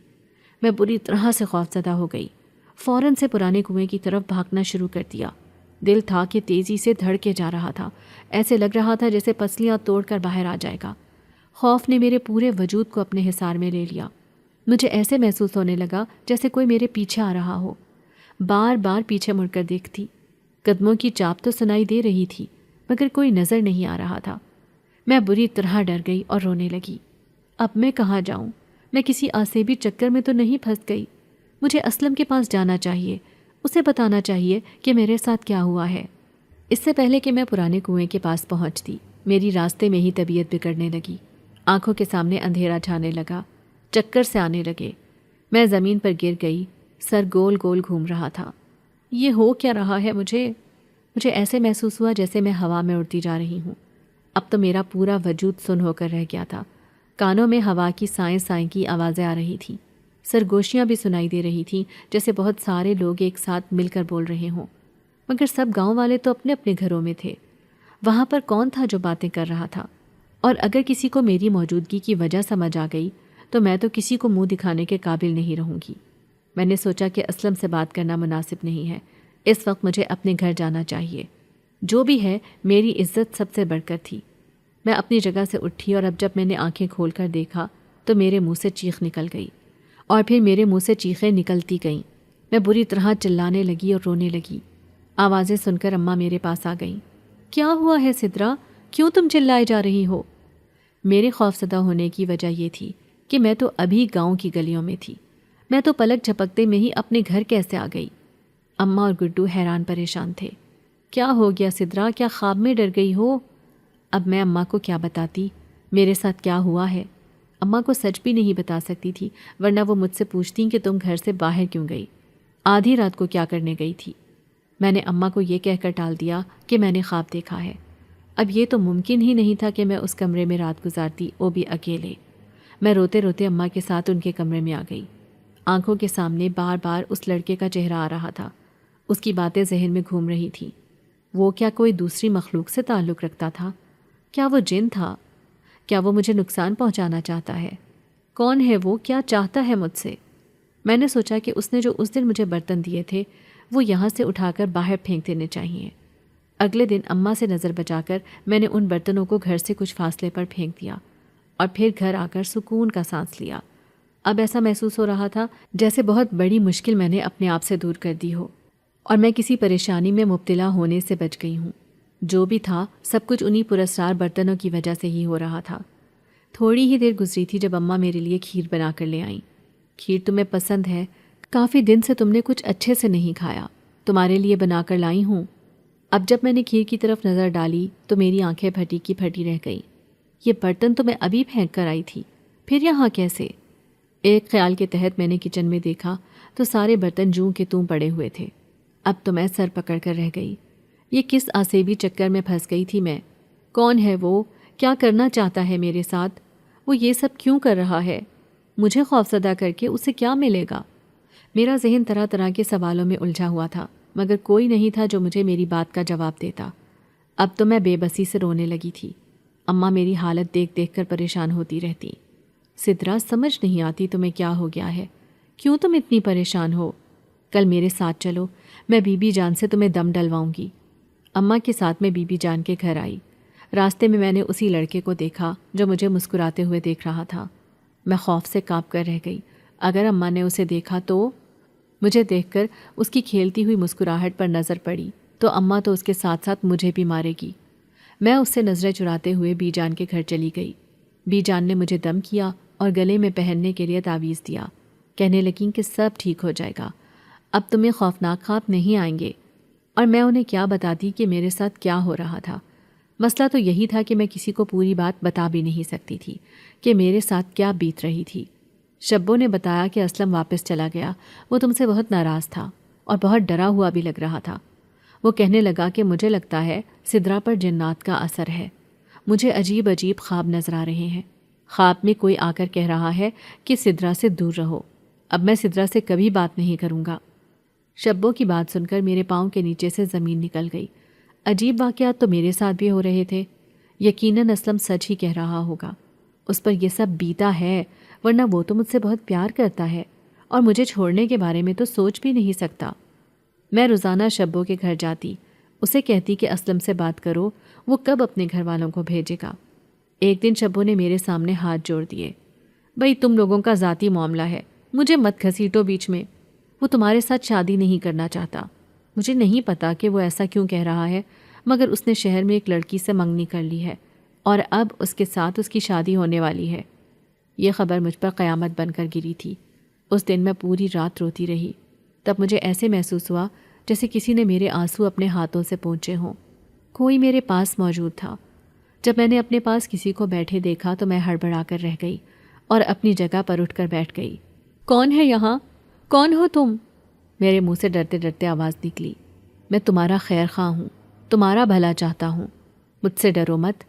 میں بری طرح سے خوفزدہ ہو گئی۔ فوراً سے پرانے کنویں کی طرف بھاگنا شروع کر دیا۔ دل تھا کہ تیزی سے دھڑ کے جا رہا تھا، ایسے لگ رہا تھا جیسے پسلیاں توڑ کر باہر آ جائے گا۔ خوف نے میرے پورے وجود کو اپنے حصار میں لے لیا۔ مجھے ایسے محسوس ہونے لگا جیسے کوئی میرے پیچھے آ رہا ہو۔ بار بار پیچھے مڑ کر دیکھتی، قدموں کی چاپ تو سنائی دے رہی تھی مگر کوئی نظر نہیں آ رہا تھا۔ میں بری طرح ڈر گئی اور رونے لگی۔ اب میں کہاں جاؤں؟ میں کسی آسیبی چکر میں تو نہیں پھنس گئی؟ مجھے اسلم کے پاس جانا چاہیے، اسے بتانا چاہیے کہ میرے ساتھ کیا ہوا ہے۔ اس سے پہلے کہ میں پرانے کنویں کے پاس پہنچتی، میری راستے میں ہی طبیعت بگڑنے لگی۔ آنکھوں کے سامنے اندھیرا چھانے لگا، چکر سے آنے لگے۔ میں زمین پر گر گئی، سر گول گول گھوم رہا تھا۔ یہ ہو کیا رہا ہے مجھے ایسے محسوس ہوا جیسے میں ہوا میں اڑتی جا رہی ہوں۔ اب تو میرا پورا وجود سن ہو کر رہ گیا تھا۔ کانوں میں ہوا کی سائیں سائیں کی آوازیں آ رہی تھیں، سرگوشیاں بھی سنائی دے رہی تھیں جیسے بہت سارے لوگ ایک ساتھ مل کر بول رہے ہوں، مگر سب گاؤں والے تو اپنے اپنے گھروں میں تھے۔ وہاں پر کون تھا جو باتیں کر رہا تھا؟ اور اگر کسی کو میری موجودگی کی وجہ سمجھ آ گئی تو میں تو کسی کو منہ دکھانے کے قابل نہیں رہوں گی۔ میں نے سوچا کہ اسلم سے بات کرنا مناسب نہیں ہے، اس وقت مجھے اپنے گھر جانا چاہیے۔ جو بھی ہے، میری عزت سب سے بڑھ کر تھی۔ میں اپنی جگہ سے اٹھی اور اب جب میں نے آنکھیں کھول کر دیکھا تو میرے منہ سے چیخ نکل گئی، اور پھر میرے منہ سے چیخیں نکلتی گئیں۔ میں بری طرح چلانے لگی اور رونے لگی۔ آوازیں سن کر اماں میرے پاس آ گئیں۔ کیا ہوا ہے سدرا؟ کیوں تم چلائے جا رہی ہو؟ میرے خوفزدہ ہونے کی وجہ یہ تھی کہ میں تو ابھی گاؤں کی گلیوں میں تھی۔ میں تو پلک جھپکتے میں ہی اپنے گھر کیسے آ گئی؟ اماں اور گڈو حیران پریشان تھے۔ کیا ہو گیا سدرا؟ کیا خواب میں ڈر گئی ہو؟ اب میں اماں کو کیا بتاتی میرے ساتھ کیا ہوا ہے؟ اماں کو سچ بھی نہیں بتا سکتی تھی، ورنہ وہ مجھ سے پوچھتیں کہ تم گھر سے باہر کیوں گئی؟ آدھی رات کو کیا کرنے گئی تھی؟ میں نے اماں کو یہ کہہ کر ٹال دیا کہ میں نے خواب دیکھا ہے۔ اب یہ تو ممکن ہی نہیں تھا کہ میں اس کمرے میں رات گزارتی، وہ بھی اکیلے۔ میں روتے روتے اماں کے ساتھ ان کے کمرے میں آ گئی۔ آنکھوں کے سامنے بار بار اس لڑکے کا چہرہ آ رہا تھا، اس کی باتیں ذہن میں گھوم رہی تھیں۔ وہ کیا کوئی دوسری مخلوق سے تعلق رکھتا تھا؟ کیا وہ جن تھا؟ کیا وہ مجھے نقصان پہنچانا چاہتا ہے؟ کون ہے وہ؟ کیا چاہتا ہے مجھ سے؟ میں نے سوچا کہ اس نے جو اس دن مجھے برتن دیے تھے وہ یہاں سے اٹھا کر باہر پھینک دینے چاہیے۔ اگلے دن اماں سے نظر بچا کر میں نے ان برتنوں کو گھر سے کچھ فاصلے پر پھینک دیا اور پھر گھر آ کر سکون کا سانس لیا۔ اب ایسا محسوس ہو رہا تھا جیسے بہت بڑی مشکل میں نے اپنے آپ سے دور کر دی ہو اور میں کسی پریشانی میں مبتلا ہونے سے بچ گئی ہوں۔ جو بھی تھا سب کچھ انہی پراسرار برتنوں کی وجہ سے ہی ہو رہا تھا۔ تھوڑی ہی دیر گزری تھی جب اماں میرے لیے کھیر بنا کر لے آئیں۔ کھیر تمہیں پسند ہے؟ کافی دن سے تم نے کچھ اچھے سے نہیں کھایا، تمہارے لیے بنا کر لائی ہوں۔ اب جب میں نے کھیر کی طرف نظر ڈالی تو میری آنکھیں پھٹی کی پھٹی رہ گئیں۔ یہ برتن تو میں ابھی پھینک کر آئی تھی، پھر یہاں کیسے؟ ایک خیال کے تحت میں نے کچن میں دیکھا تو سارے برتن جوں کے توں پڑے ہوئے تھے۔ اب تو میں سر پکڑ کر رہ گئی۔ یہ کس آسیبی چکر میں پھنس گئی تھی میں؟ کون ہے وہ؟ کیا کرنا چاہتا ہے میرے ساتھ؟ وہ یہ سب کیوں کر رہا ہے؟ مجھے خوفزدہ کر کے اسے کیا ملے گا؟ میرا ذہن طرح طرح کے سوالوں میں الجھا ہوا تھا، مگر کوئی نہیں تھا جو مجھے میری بات کا جواب دیتا۔ اب تو میں بے بسی سے رونے لگی تھی۔ اماں میری حالت دیکھ دیکھ کر پریشان ہوتی رہتی۔ سدرا، سمجھ نہیں آتی تمہیں کیا ہو گیا ہے؟ کیوں تم اتنی پریشان ہو؟ کل میرے ساتھ چلو، میں بی بی جان سے تمہیں دم ڈلواؤں گی۔ اماں کے ساتھ میں بی بی جان کے گھر آئی۔ راستے میں نے اسی لڑکے کو دیکھا جو مجھے مسکراتے ہوئے دیکھ رہا تھا۔ میں خوف سے کانپ کر رہ گئی۔ اگر اماں نے اسے دیکھا تو؟ مجھے دیکھ کر اس کی کھیلتی ہوئی مسکراہٹ پر نظر پڑی تو اماں تو اس کے ساتھ ساتھ مجھے بھی مارے گی۔ میں اس سے نظریں چراتے ہوئے بی جان کے گھر چلی گئی۔ بی جان نے مجھے دم کیا اور گلے میں پہننے کے لیے تعویذ دیا۔ کہنے لگیں کہ سب ٹھیک ہو جائے گا، اب تمہیں خوفناک خواب نہیں آئیں گے۔ اور میں انہیں کیا بتاتی کہ میرے ساتھ کیا ہو رہا تھا؟ مسئلہ تو یہی تھا کہ میں کسی کو پوری بات بتا بھی نہیں سکتی تھی کہ میرے ساتھ کیا بیت رہی تھی۔ شبو نے بتایا کہ اسلم واپس چلا گیا، وہ تم سے بہت ناراض تھا اور بہت ڈرا ہوا بھی لگ رہا تھا۔ وہ کہنے لگا کہ مجھے لگتا ہے سدرا پر جنات کا اثر ہے، مجھے عجیب عجیب خواب نظر آ رہے ہیں۔ خواب میں کوئی آ کر کہہ رہا ہے کہ سدرا سے دور رہو۔ اب میں سدرا سے کبھی بات نہیں کروں گا۔ شبو کی بات سن کر میرے پاؤں کے نیچے سے زمین نکل گئی۔ عجیب واقعات تو میرے ساتھ بھی ہو رہے تھے۔ یقیناً اسلم سچ ہی کہہ رہا ہوگا، اس پر یہ سب بیتا ہے، ورنہ وہ تو مجھ سے بہت پیار کرتا ہے اور مجھے چھوڑنے کے بارے میں تو سوچ بھی نہیں سکتا۔ میں روزانہ شبو کے گھر جاتی، اسے کہتی کہ اسلم سے بات کرو، وہ کب اپنے گھر والوں کو بھیجے گا۔ ایک دن شبو نے میرے سامنے ہاتھ جوڑ دیے۔ بھئی تم لوگوں کا ذاتی معاملہ ہے، مجھے مت گھسیٹو بیچ میں۔ وہ تمہارے ساتھ شادی نہیں کرنا چاہتا۔ مجھے نہیں پتا کہ وہ ایسا کیوں کہہ رہا ہے، مگر اس نے شہر میں ایک لڑکی سے منگنی کر لی ہے اور اب اس کے ساتھ اس کی شادی ہونے والی ہے۔ یہ خبر مجھ پر قیامت بن کر گری تھی۔ اس دن میں پوری رات روتی رہی۔ تب مجھے ایسے محسوس ہوا جیسے کسی نے میرے آنسو اپنے ہاتھوں سے پونچھے ہوں۔ کوئی میرے پاس موجود تھا۔ جب میں نے اپنے پاس کسی کو بیٹھے دیکھا تو میں ہڑبڑا کر رہ گئی اور اپنی جگہ پر اٹھ کر بیٹھ گئی۔ کون ہے یہاں؟ کون ہو تم؟ میرے منہ سے ڈرتے ڈرتے آواز نکلی۔ میں تمہارا خیر خواہ ہوں، تمہارا بھلا چاہتا ہوں، مجھ سے ڈرو مت۔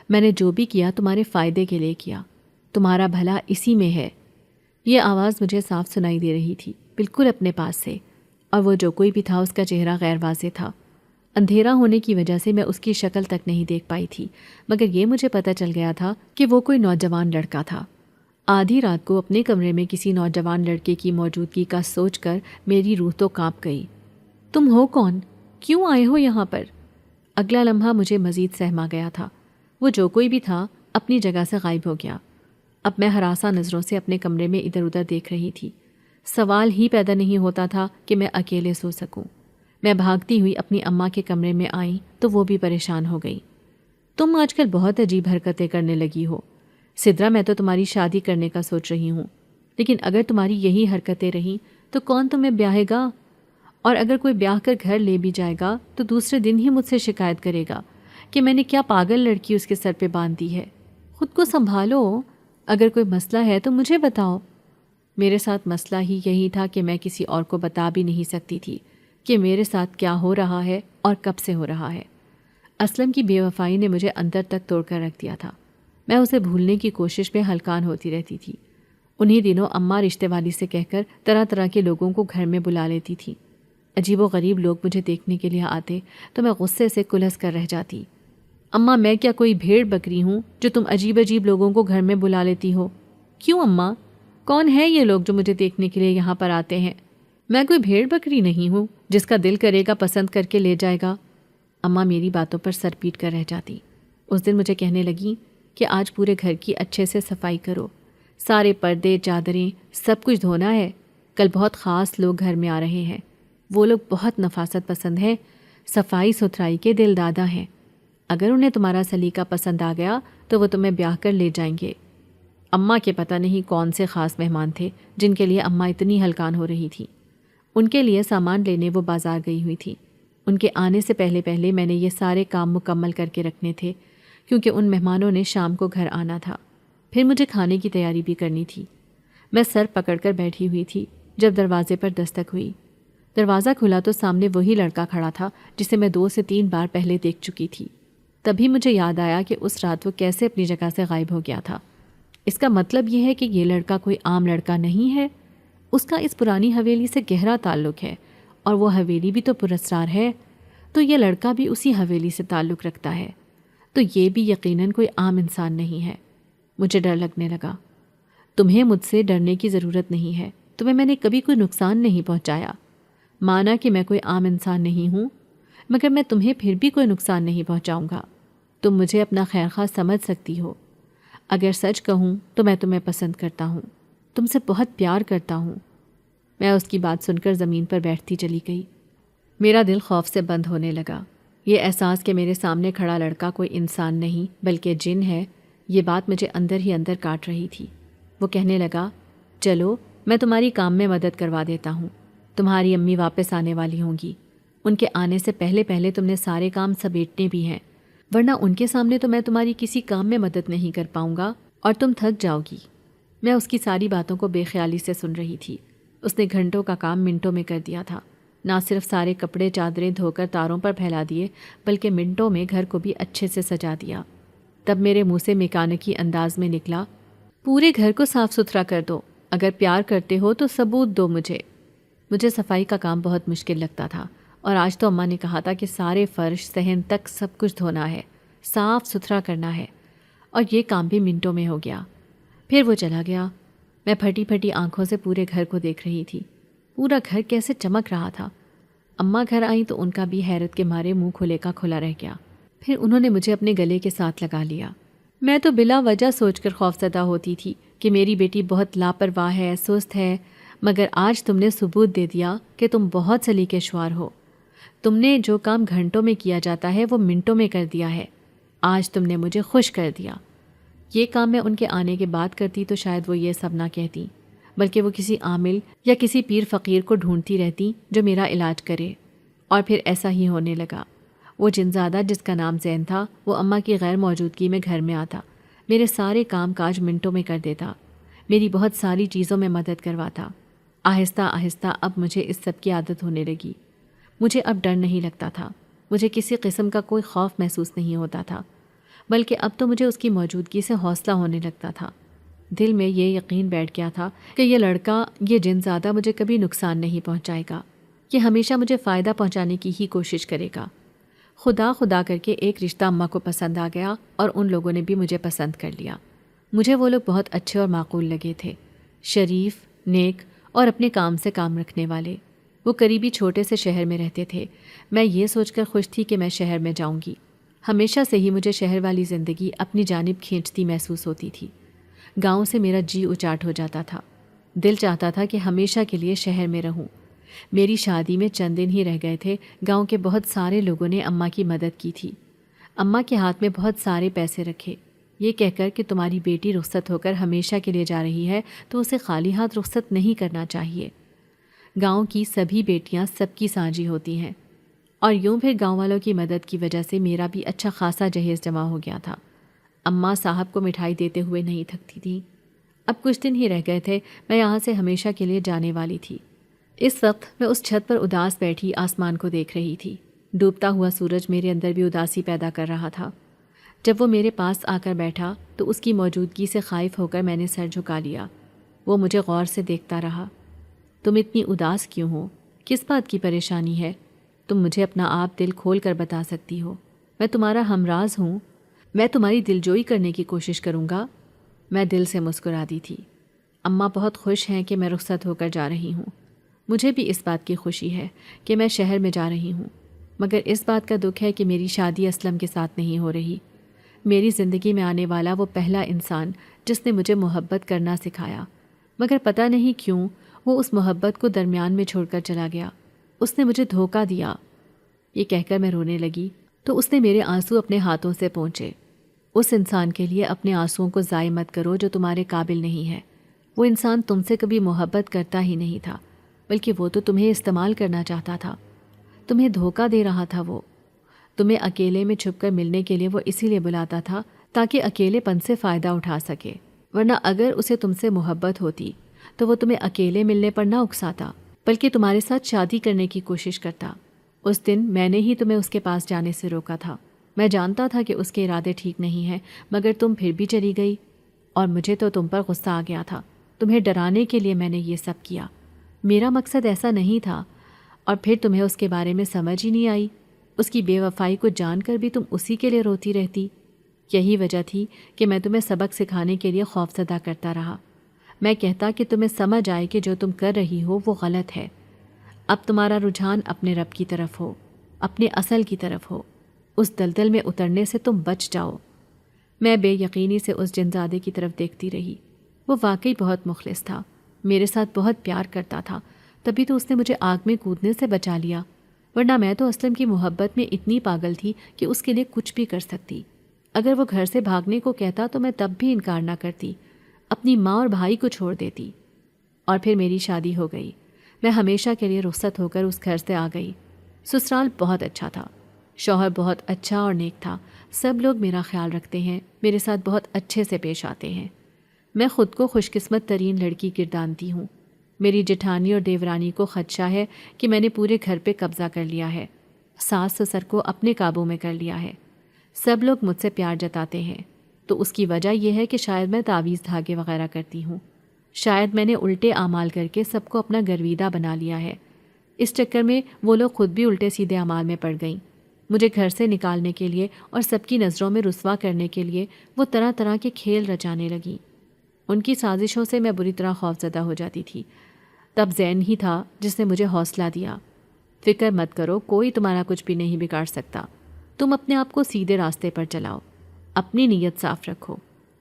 میں نے جو بھی کیا تمہارے فائدے کے لیے کیا، تمہارا بھلا اسی میں ہے۔ یہ آواز مجھے صاف سنائی دے رہی تھی، بالکل اپنے پاس سے، اور وہ جو کوئی بھی تھا اس کا چہرہ غیر واضح تھا۔ اندھیرا ہونے کی وجہ سے میں اس کی شکل تک نہیں دیکھ پائی تھی، مگر یہ مجھے پتہ چل گیا تھا کہ وہ کوئی نوجوان لڑکا تھا۔ آدھی رات کو اپنے کمرے میں کسی نوجوان لڑکے کی موجودگی کا سوچ کر میری روح تو کانپ گئی۔ تم ہو کون؟ کیوں آئے ہو یہاں پر؟ اگلا لمحہ مجھے مزید سہما گیا تھا۔ وہ جو کوئی بھی تھا اپنی جگہ سے غائب ہو گیا۔ اب میں ہراساں نظروں سے اپنے کمرے میں ادھر ادھر دیکھ رہی تھی۔ سوال ہی پیدا نہیں ہوتا تھا کہ میں اکیلے سو سکوں۔ میں بھاگتی ہوئی اپنی اماں کے کمرے میں آئی تو وہ بھی پریشان ہو گئی۔ تم آج کل بہت عجیب حرکتیں کرنے لگی ہو سدرا، میں تو تمہاری شادی کرنے کا سوچ رہی ہوں، لیکن اگر تمہاری یہی حرکتیں رہیں تو کون تمہیں بیاہے گا؟ اور اگر کوئی بیاہ کر گھر لے بھی جائے گا تو دوسرے دن ہی مجھ سے شکایت کرے گا کہ میں نے کیا پاگل لڑکی اس کے سر پہ باندھ دی ہے۔ خود کو سنبھالو، اگر کوئی مسئلہ ہے تو مجھے بتاؤ۔ میرے ساتھ مسئلہ ہی یہی تھا کہ میں کسی اور کو بتا بھی نہیں سکتی تھی کہ میرے ساتھ کیا ہو رہا ہے اور کب سے ہو رہا ہے۔ اسلم کی بے وفائی نے مجھے اندر تک توڑ کر رکھ دیا تھا۔ میں اسے بھولنے کی کوشش میں ہلکان ہوتی رہتی تھی۔ انہی دنوں اماں رشتے والی سے کہہ کر طرح طرح کے لوگوں کو گھر میں بلا لیتی تھی۔ عجیب و غریب لوگ مجھے دیکھنے کے لیے آتے تو میں غصے سے کلس کر رہ جاتی۔ اماں میں کیا کوئی بھیڑ بکری ہوں جو تم عجیب عجیب لوگوں کو گھر میں بلا لیتی ہو؟ کیوں اماں؟ کون ہے یہ لوگ جو مجھے دیکھنے کے لیے یہاں پر آتے ہیں؟ میں کوئی بھیڑ بکری نہیں ہوں جس کا دل کرے گا پسند کر کے لے جائے گا۔ اماں میری باتوں پر سر پیٹ کر رہ جاتی۔ اس دن مجھے کہنے لگی کہ آج پورے گھر کی اچھے سے صفائی کرو، سارے پردے چادریں سب کچھ دھونا ہے، کل بہت خاص لوگ گھر میں آ رہے ہیں، وہ لوگ بہت نفاست پسند ہیں، صفائی ستھرائی کے دل دادا ہیں، اگر انہیں تمہارا سلیقہ پسند آ گیا تو وہ تمہیں بیاہ کر لے جائیں گے۔ اماں کے پتہ نہیں کون سے خاص مہمان تھے جن کے لیے اماں اتنی ہلکان ہو رہی تھی۔ ان کے لیے سامان لینے وہ بازار گئی ہوئی تھی۔ ان کے آنے سے پہلے پہلے میں نے یہ سارے کام مکمل کر کے رکھنے تھے، کیونکہ ان مہمانوں نے شام کو گھر آنا تھا۔ پھر مجھے کھانے کی تیاری بھی کرنی تھی۔ میں سر پکڑ کر بیٹھی ہوئی تھی جب دروازے پر دستک ہوئی۔ دروازہ کھلا تو سامنے وہی لڑکا کھڑا تھا جسے میں 2 سے 3 بار پہلے دیکھ چکی تھی۔ تبھی مجھے یاد آیا کہ اس رات وہ کیسے اپنی جگہ سے غائب ہو گیا تھا۔ اس کا مطلب یہ ہے کہ یہ لڑکا کوئی عام لڑکا نہیں ہے، اس کا اس پرانی حویلی سے گہرا تعلق ہے، اور وہ حویلی بھی تو پراسرار ہے، تو یہ لڑکا بھی اسی حویلی سے تعلق رکھتا ہے، تو یہ بھی یقیناً کوئی عام انسان نہیں ہے۔ مجھے ڈر لگنے لگا۔ تمہیں مجھ سے ڈرنے کی ضرورت نہیں ہے، تمہیں میں نے کبھی کوئی نقصان نہیں پہنچایا۔ مانا کہ میں کوئی عام انسان نہیں ہوں، مگر میں تمہیں پھر بھی کوئی نقصان نہیں پہنچاؤں گا۔ تم مجھے اپنا خیر خواہ سمجھ سکتی ہو۔ اگر سچ کہوں تو میں تمہیں پسند کرتا ہوں، تم سے بہت پیار کرتا ہوں۔ میں اس کی بات سن کر زمین پر بیٹھتی چلی گئی۔ میرا دل خوف سے بند ہونے لگا۔ یہ احساس کہ میرے سامنے کھڑا لڑکا کوئی انسان نہیں بلکہ جن ہے، یہ بات مجھے اندر ہی اندر کاٹ رہی تھی۔ وہ کہنے لگا، چلو میں تمہاری کام میں مدد کروا دیتا ہوں۔ تمہاری امی واپس آنے والی ہوں گی، ان کے آنے سے پہلے پہلے تم نے سارے کام سمیٹنے بھی ہیں، ورنہ ان کے سامنے تو میں تمہاری کسی کام میں مدد نہیں کر پاؤں گا اور تم تھک جاؤ گی۔ میں اس کی ساری باتوں کو بے خیالی سے سن رہی تھی۔ اس نے گھنٹوں کا کام منٹوں میں کر دیا تھا۔ نہ صرف سارے کپڑے چادریں دھو کر تاروں پر پھیلا دیے، بلکہ منٹوں میں گھر کو بھی اچھے سے سجا دیا۔ تب میرے منہ سے میکانکی انداز میں نکلا، پورے گھر کو صاف ستھرا کر دو، اگر پیار کرتے ہو تو ثبوت دو مجھے۔ مجھے صفائی کا کام بہت مشکل لگتا تھا، اور آج تو اماں نے کہا تھا کہ سارے فرش صحن تک سب کچھ دھونا ہے، صاف ستھرا کرنا ہے، اور یہ کام بھی منٹوں میں ہو گیا۔ پھر وہ چلا گیا۔ میں پھٹی پھٹی آنکھوں سے پورے گھر کو دیکھ رہی تھی۔ پورا گھر کیسے چمک رہا تھا۔ اماں گھر آئیں تو ان کا بھی حیرت کے مارے منہ کھلے کا کھلا رہ گیا۔ پھر انہوں نے مجھے اپنے گلے کے ساتھ لگا لیا۔ میں تو بلا وجہ سوچ کر خوفزدہ ہوتی تھی کہ میری بیٹی بہت لاپرواہ ہے، سست ہے، مگر آج تم نے ثبوت دے دیا کہ تم بہت سلیقہ شوار ہو۔ تم نے جو کام گھنٹوں میں کیا جاتا ہے وہ منٹوں میں کر دیا ہے۔ آج تم نے مجھے خوش کر دیا۔ یہ کام میں ان کے آنے کے بعد کرتی تو شاید وہ یہ سب نہ کہتی، بلکہ وہ کسی عامل یا کسی پیر فقیر کو ڈھونڈتی رہتی جو میرا علاج کرے۔ اور پھر ایسا ہی ہونے لگا۔ وہ جنزادہ جس کا نام زین تھا، وہ اماں کی غیر موجودگی میں گھر میں آتا، میرے سارے کام کاج منٹوں میں کر دیتا، میری بہت ساری چیزوں میں مدد کرواتا۔ آہستہ آہستہ اب مجھے اس سب کی عادت ہونے لگی۔ مجھے اب ڈر نہیں لگتا تھا، مجھے کسی قسم کا کوئی خوف محسوس نہیں ہوتا تھا، بلکہ اب تو مجھے اس کی موجودگی سے حوصلہ ہونے لگتا تھا۔ دل میں یہ یقین بیٹھ گیا تھا کہ یہ لڑکا، یہ جنزادہ مجھے کبھی نقصان نہیں پہنچائے گا، یہ ہمیشہ مجھے فائدہ پہنچانے کی ہی کوشش کرے گا۔ خدا خدا کر کے ایک رشتہ اماں کو پسند آ گیا، اور ان لوگوں نے بھی مجھے پسند کر لیا۔ مجھے وہ لوگ بہت اچھے اور معقول لگے تھے، شریف، نیک اور اپنے کام سے کام رکھنے والے۔ وہ قریبی چھوٹے سے شہر میں رہتے تھے۔ میں یہ سوچ کر خوش تھی کہ میں شہر میں جاؤں گی۔ ہمیشہ سے ہی مجھے شہر والی زندگی اپنی جانب کھینچتی محسوس ہوتی تھی۔ گاؤں سے میرا جی اچاٹ ہو جاتا تھا، دل چاہتا تھا کہ ہمیشہ کے لیے شہر میں رہوں۔ میری شادی میں چند دن ہی رہ گئے تھے، گاؤں کے بہت سارے لوگوں نے اماں کی مدد کی تھی۔ اماں کے ہاتھ میں بہت سارے پیسے رکھے، یہ کہہ کر کہ تمہاری بیٹی رخصت ہو کر ہمیشہ کے لیے جا رہی ہے تو اسے خالی ہاتھ رخصت نہیں کرنا چاہیے۔ گاؤں کی سبھی بیٹیاں سب کی سانجی ہوتی ہیں، اور یوں پھر گاؤں والوں کی مدد کی وجہ سے میرا بھی اچھا خاصا جہیز جمع ہو گیا تھا۔ اماں صاحب کو مٹھائی دیتے ہوئے نہیں تھکتی تھیں۔ اب کچھ دن ہی رہ گئے تھے، میں یہاں سے ہمیشہ کے لیے جانے والی تھی۔ اس وقت میں اس چھت پر اداس بیٹھی آسمان کو دیکھ رہی تھی۔ ڈوبتا ہوا سورج میرے اندر بھی اداسی پیدا کر رہا تھا۔ جب وہ میرے پاس آ کر بیٹھا تو اس کی موجودگی سے خائف ہو کر میں نے سر جھکا لیا۔ وہ مجھے غور سے دیکھتا رہا۔ تم اتنی اداس کیوں ہو؟ کس بات کی پریشانی ہے؟ تم مجھے اپنا آپ دل کھول کر بتا سکتی ہو، میں تمہارا ہمراز ہوں، میں تمہاری دلجوئی کرنے کی کوشش کروں گا۔ میں دل سے مسکرا دی تھی۔ اماں بہت خوش ہیں کہ میں رخصت ہو کر جا رہی ہوں۔ مجھے بھی اس بات کی خوشی ہے کہ میں شہر میں جا رہی ہوں، مگر اس بات کا دکھ ہے کہ میری شادی اسلم کے ساتھ نہیں ہو رہی۔ میری زندگی میں آنے والا وہ پہلا انسان جس نے مجھے محبت کرنا سکھایا، مگر پتہ نہیں کیوں وہ اس محبت کو درمیان میں چھوڑ کر چلا گیا۔ اس نے مجھے دھوکہ دیا۔ یہ کہہ کر میں رونے لگی تو اس نے میرے آنسو اپنے ہاتھوں سے پونچھے۔ اس انسان کے لیے اپنے آنسوؤں کو ضائع مت کرو جو تمہارے قابل نہیں ہے۔ وہ انسان تم سے کبھی محبت کرتا ہی نہیں تھا، بلکہ وہ تو تمہیں استعمال کرنا چاہتا تھا، تمہیں دھوکہ دے رہا تھا۔ وہ تمہیں اکیلے میں چھپ کر ملنے کے لیے وہ اسی لیے بلاتا تھا تاکہ اکیلے پن سے فائدہ اٹھا سکے، ورنہ اگر اسے تم سے محبت ہوتی تو وہ تمہیں اکیلے ملنے پر نہ اکساتا، بلکہ تمہارے ساتھ شادی کرنے کی کوشش کرتا۔ اس دن میں نے ہی تمہیں اس کے پاس جانے سے روکا تھا۔ میں جانتا تھا کہ اس کے ارادے ٹھیک نہیں ہیں، مگر تم پھر بھی چلی گئی، اور مجھے تو تم پر غصہ آ گیا تھا۔ تمہیں ڈرانے کے لیے میں نے یہ سب کیا۔ میرا مقصد ایسا نہیں تھا، اور پھر تمہیں اس کے بارے میں سمجھ ہی نہیں آئی۔ اس کی بے وفائی کو جان کر بھی تم اسی کے لیے روتی رہتی۔ یہی وجہ تھی کہ میں تمہیں سبق سکھانے کے لیے خوفزدہ کرتا رہا۔ میں کہتا کہ تمہیں سمجھ آئے کہ جو تم کر رہی ہو وہ غلط ہے۔ اب تمہارا رجحان اپنے رب کی طرف ہو، اپنے اصل کی طرف ہو، اس دلدل میں اترنے سے تم بچ جاؤ۔ میں بے یقینی سے اس جنزادے کی طرف دیکھتی رہی۔ وہ واقعی بہت مخلص تھا، میرے ساتھ بہت پیار کرتا تھا، تبھی تو اس نے مجھے آگ میں کودنے سے بچا لیا، ورنہ میں تو اسلم کی محبت میں اتنی پاگل تھی کہ اس کے لیے کچھ بھی کر سکتی۔ اگر وہ گھر سے بھاگنے کو کہتا تو میں تب بھی انکار نہ کرتی، اپنی ماں اور بھائی کو چھوڑ دیتی۔ اور پھر میری شادی ہو گئی۔ میں ہمیشہ کے لیے رخصت ہو کر اس گھر سے آ گئی۔ سسرال بہت اچھا تھا، شوہر بہت اچھا اور نیک تھا، سب لوگ میرا خیال رکھتے ہیں، میرے ساتھ بہت اچھے سے پیش آتے ہیں۔ میں خود کو خوش قسمت ترین لڑکی گردانتی ہوں۔ میری جٹھانی اور دیورانی کو خدشہ ہے کہ میں نے پورے گھر پہ قبضہ کر لیا ہے، ساس سسر کو اپنے قابو میں کر لیا ہے۔ سب لوگ مجھ سے پیار جتاتے ہیں، تو اس کی وجہ یہ ہے کہ شاید میں تعویذ دھاگے وغیرہ کرتی ہوں، شاید میں نے الٹے اعمال کر کے سب کو اپنا گرویدہ بنا لیا ہے۔ اس چکر میں وہ لوگ خود بھی الٹے سیدھے اعمال میں پڑ گئیں۔ مجھے گھر سے نکالنے کے لیے اور سب کی نظروں میں رسوا کرنے کے لیے وہ طرح طرح کے کھیل رچانے لگیں۔ ان کی سازشوں سے میں بری طرح خوفزدہ ہو جاتی تھی۔ تب زین ہی تھا جس نے مجھے حوصلہ دیا، فکر مت کرو، کوئی تمہارا کچھ بھی نہیں بگاڑ سکتا، تم اپنے آپ کو سیدھے راستے پر چلاؤ، اپنی نیت صاف رکھو،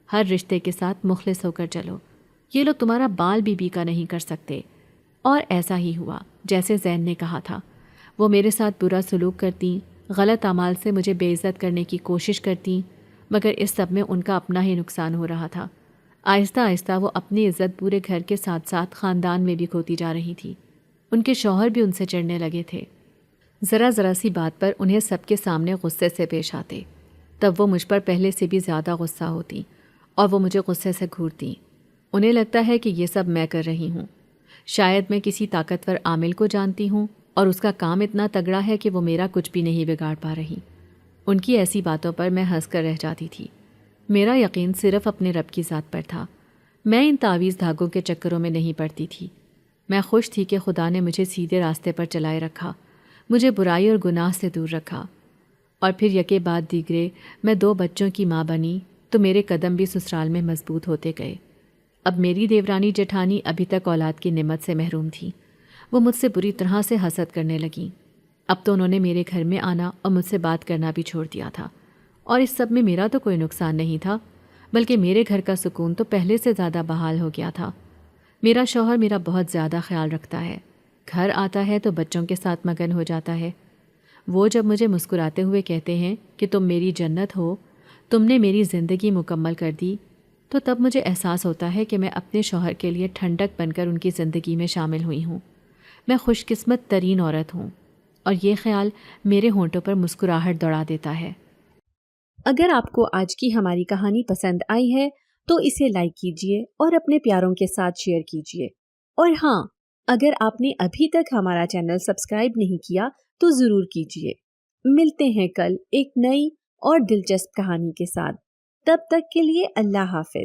ہر رشتے کے ساتھ مخلص ہو کر چلو، یہ لوگ تمہارا بال بھی کا نہیں کر سکتے۔ اور ایسا ہی ہوا جیسے زین نے کہا تھا۔ وہ میرے ساتھ برا سلوک کرتیں، غلط اعمال سے مجھے بے عزت کرنے کی کوشش کرتیں، مگر اس سب میں ان کا اپنا ہی نقصان ہو رہا تھا۔ آہستہ آہستہ وہ اپنی عزت پورے گھر کے ساتھ ساتھ خاندان میں بھی کھوتی جا رہی تھی۔ ان کے شوہر بھی ان سے چڑھنے لگے تھے۔ ذرا ذرا سی بات پر انہیں سب کے سامنے غصے سے پیش آتے، تب وہ مجھ پر پہلے سے بھی زیادہ غصہ ہوتی اور وہ مجھے غصے سے گھورتیں۔ انہیں لگتا ہے کہ یہ سب میں کر رہی ہوں۔ شاید میں کسی طاقتور عامل کو جانتی ہوں اور اس کا کام اتنا تگڑا ہے کہ وہ میرا کچھ بھی نہیں بگاڑ پا رہی۔ ان کی ایسی باتوں پر میں ہنس کر رہ جاتی تھی۔ میرا یقین صرف اپنے رب کی ذات پر تھا۔ میں ان تعویذ دھاگوں کے چکروں میں نہیں پڑتی تھی۔ میں خوش تھی کہ خدا نے مجھے سیدھے راستے پر چلائے رکھا، مجھے برائی اور گناہ سے دور رکھا۔ اور پھر یکے بعد دیگرے میں 2 بچوں کی ماں بنی تو میرے قدم بھی سسرال میں مضبوط ہوتے گئے۔ اب میری دیورانی جٹھانی ابھی تک اولاد کی نعمت سے محروم تھی۔ وہ مجھ سے بری طرح سے حسد کرنے لگیں۔ اب تو انہوں نے میرے گھر میں آنا اور مجھ سے بات کرنا بھی چھوڑ دیا تھا۔ اور اس سب میں میرا تو کوئی نقصان نہیں تھا، بلکہ میرے گھر کا سکون تو پہلے سے زیادہ بحال ہو گیا تھا۔ میرا شوہر میرا بہت زیادہ خیال رکھتا ہے، گھر آتا ہے تو بچوں کے ساتھ مگن ہو جاتا ہے۔ وہ جب مجھے مسکراتے ہوئے کہتے ہیں کہ تم میری جنت ہو، تم نے میری زندگی مکمل کر دی، تو تب مجھے احساس ہوتا ہے کہ میں اپنے شوہر کے لیے ٹھنڈک بن کر ان کی زندگی میں شامل ہوئی ہوں۔ میں خوش قسمت ترین عورت ہوں، اور یہ خیال میرے ہونٹوں پر مسکراہٹ دوڑا دیتا ہے۔ اگر آپ کو آج کی ہماری کہانی پسند آئی ہے تو اسے لائک کیجیے اور اپنے پیاروں کے ساتھ شیئر کیجیے، اور ہاں، اگر آپ نے ابھی تک ہمارا چینل سبسکرائب نہیں کیا تو ضرور کیجیے۔ ملتے ہیں کل ایک نئی اور دلچسپ کہانی کے ساتھ، تب تک کے لیے اللہ حافظ۔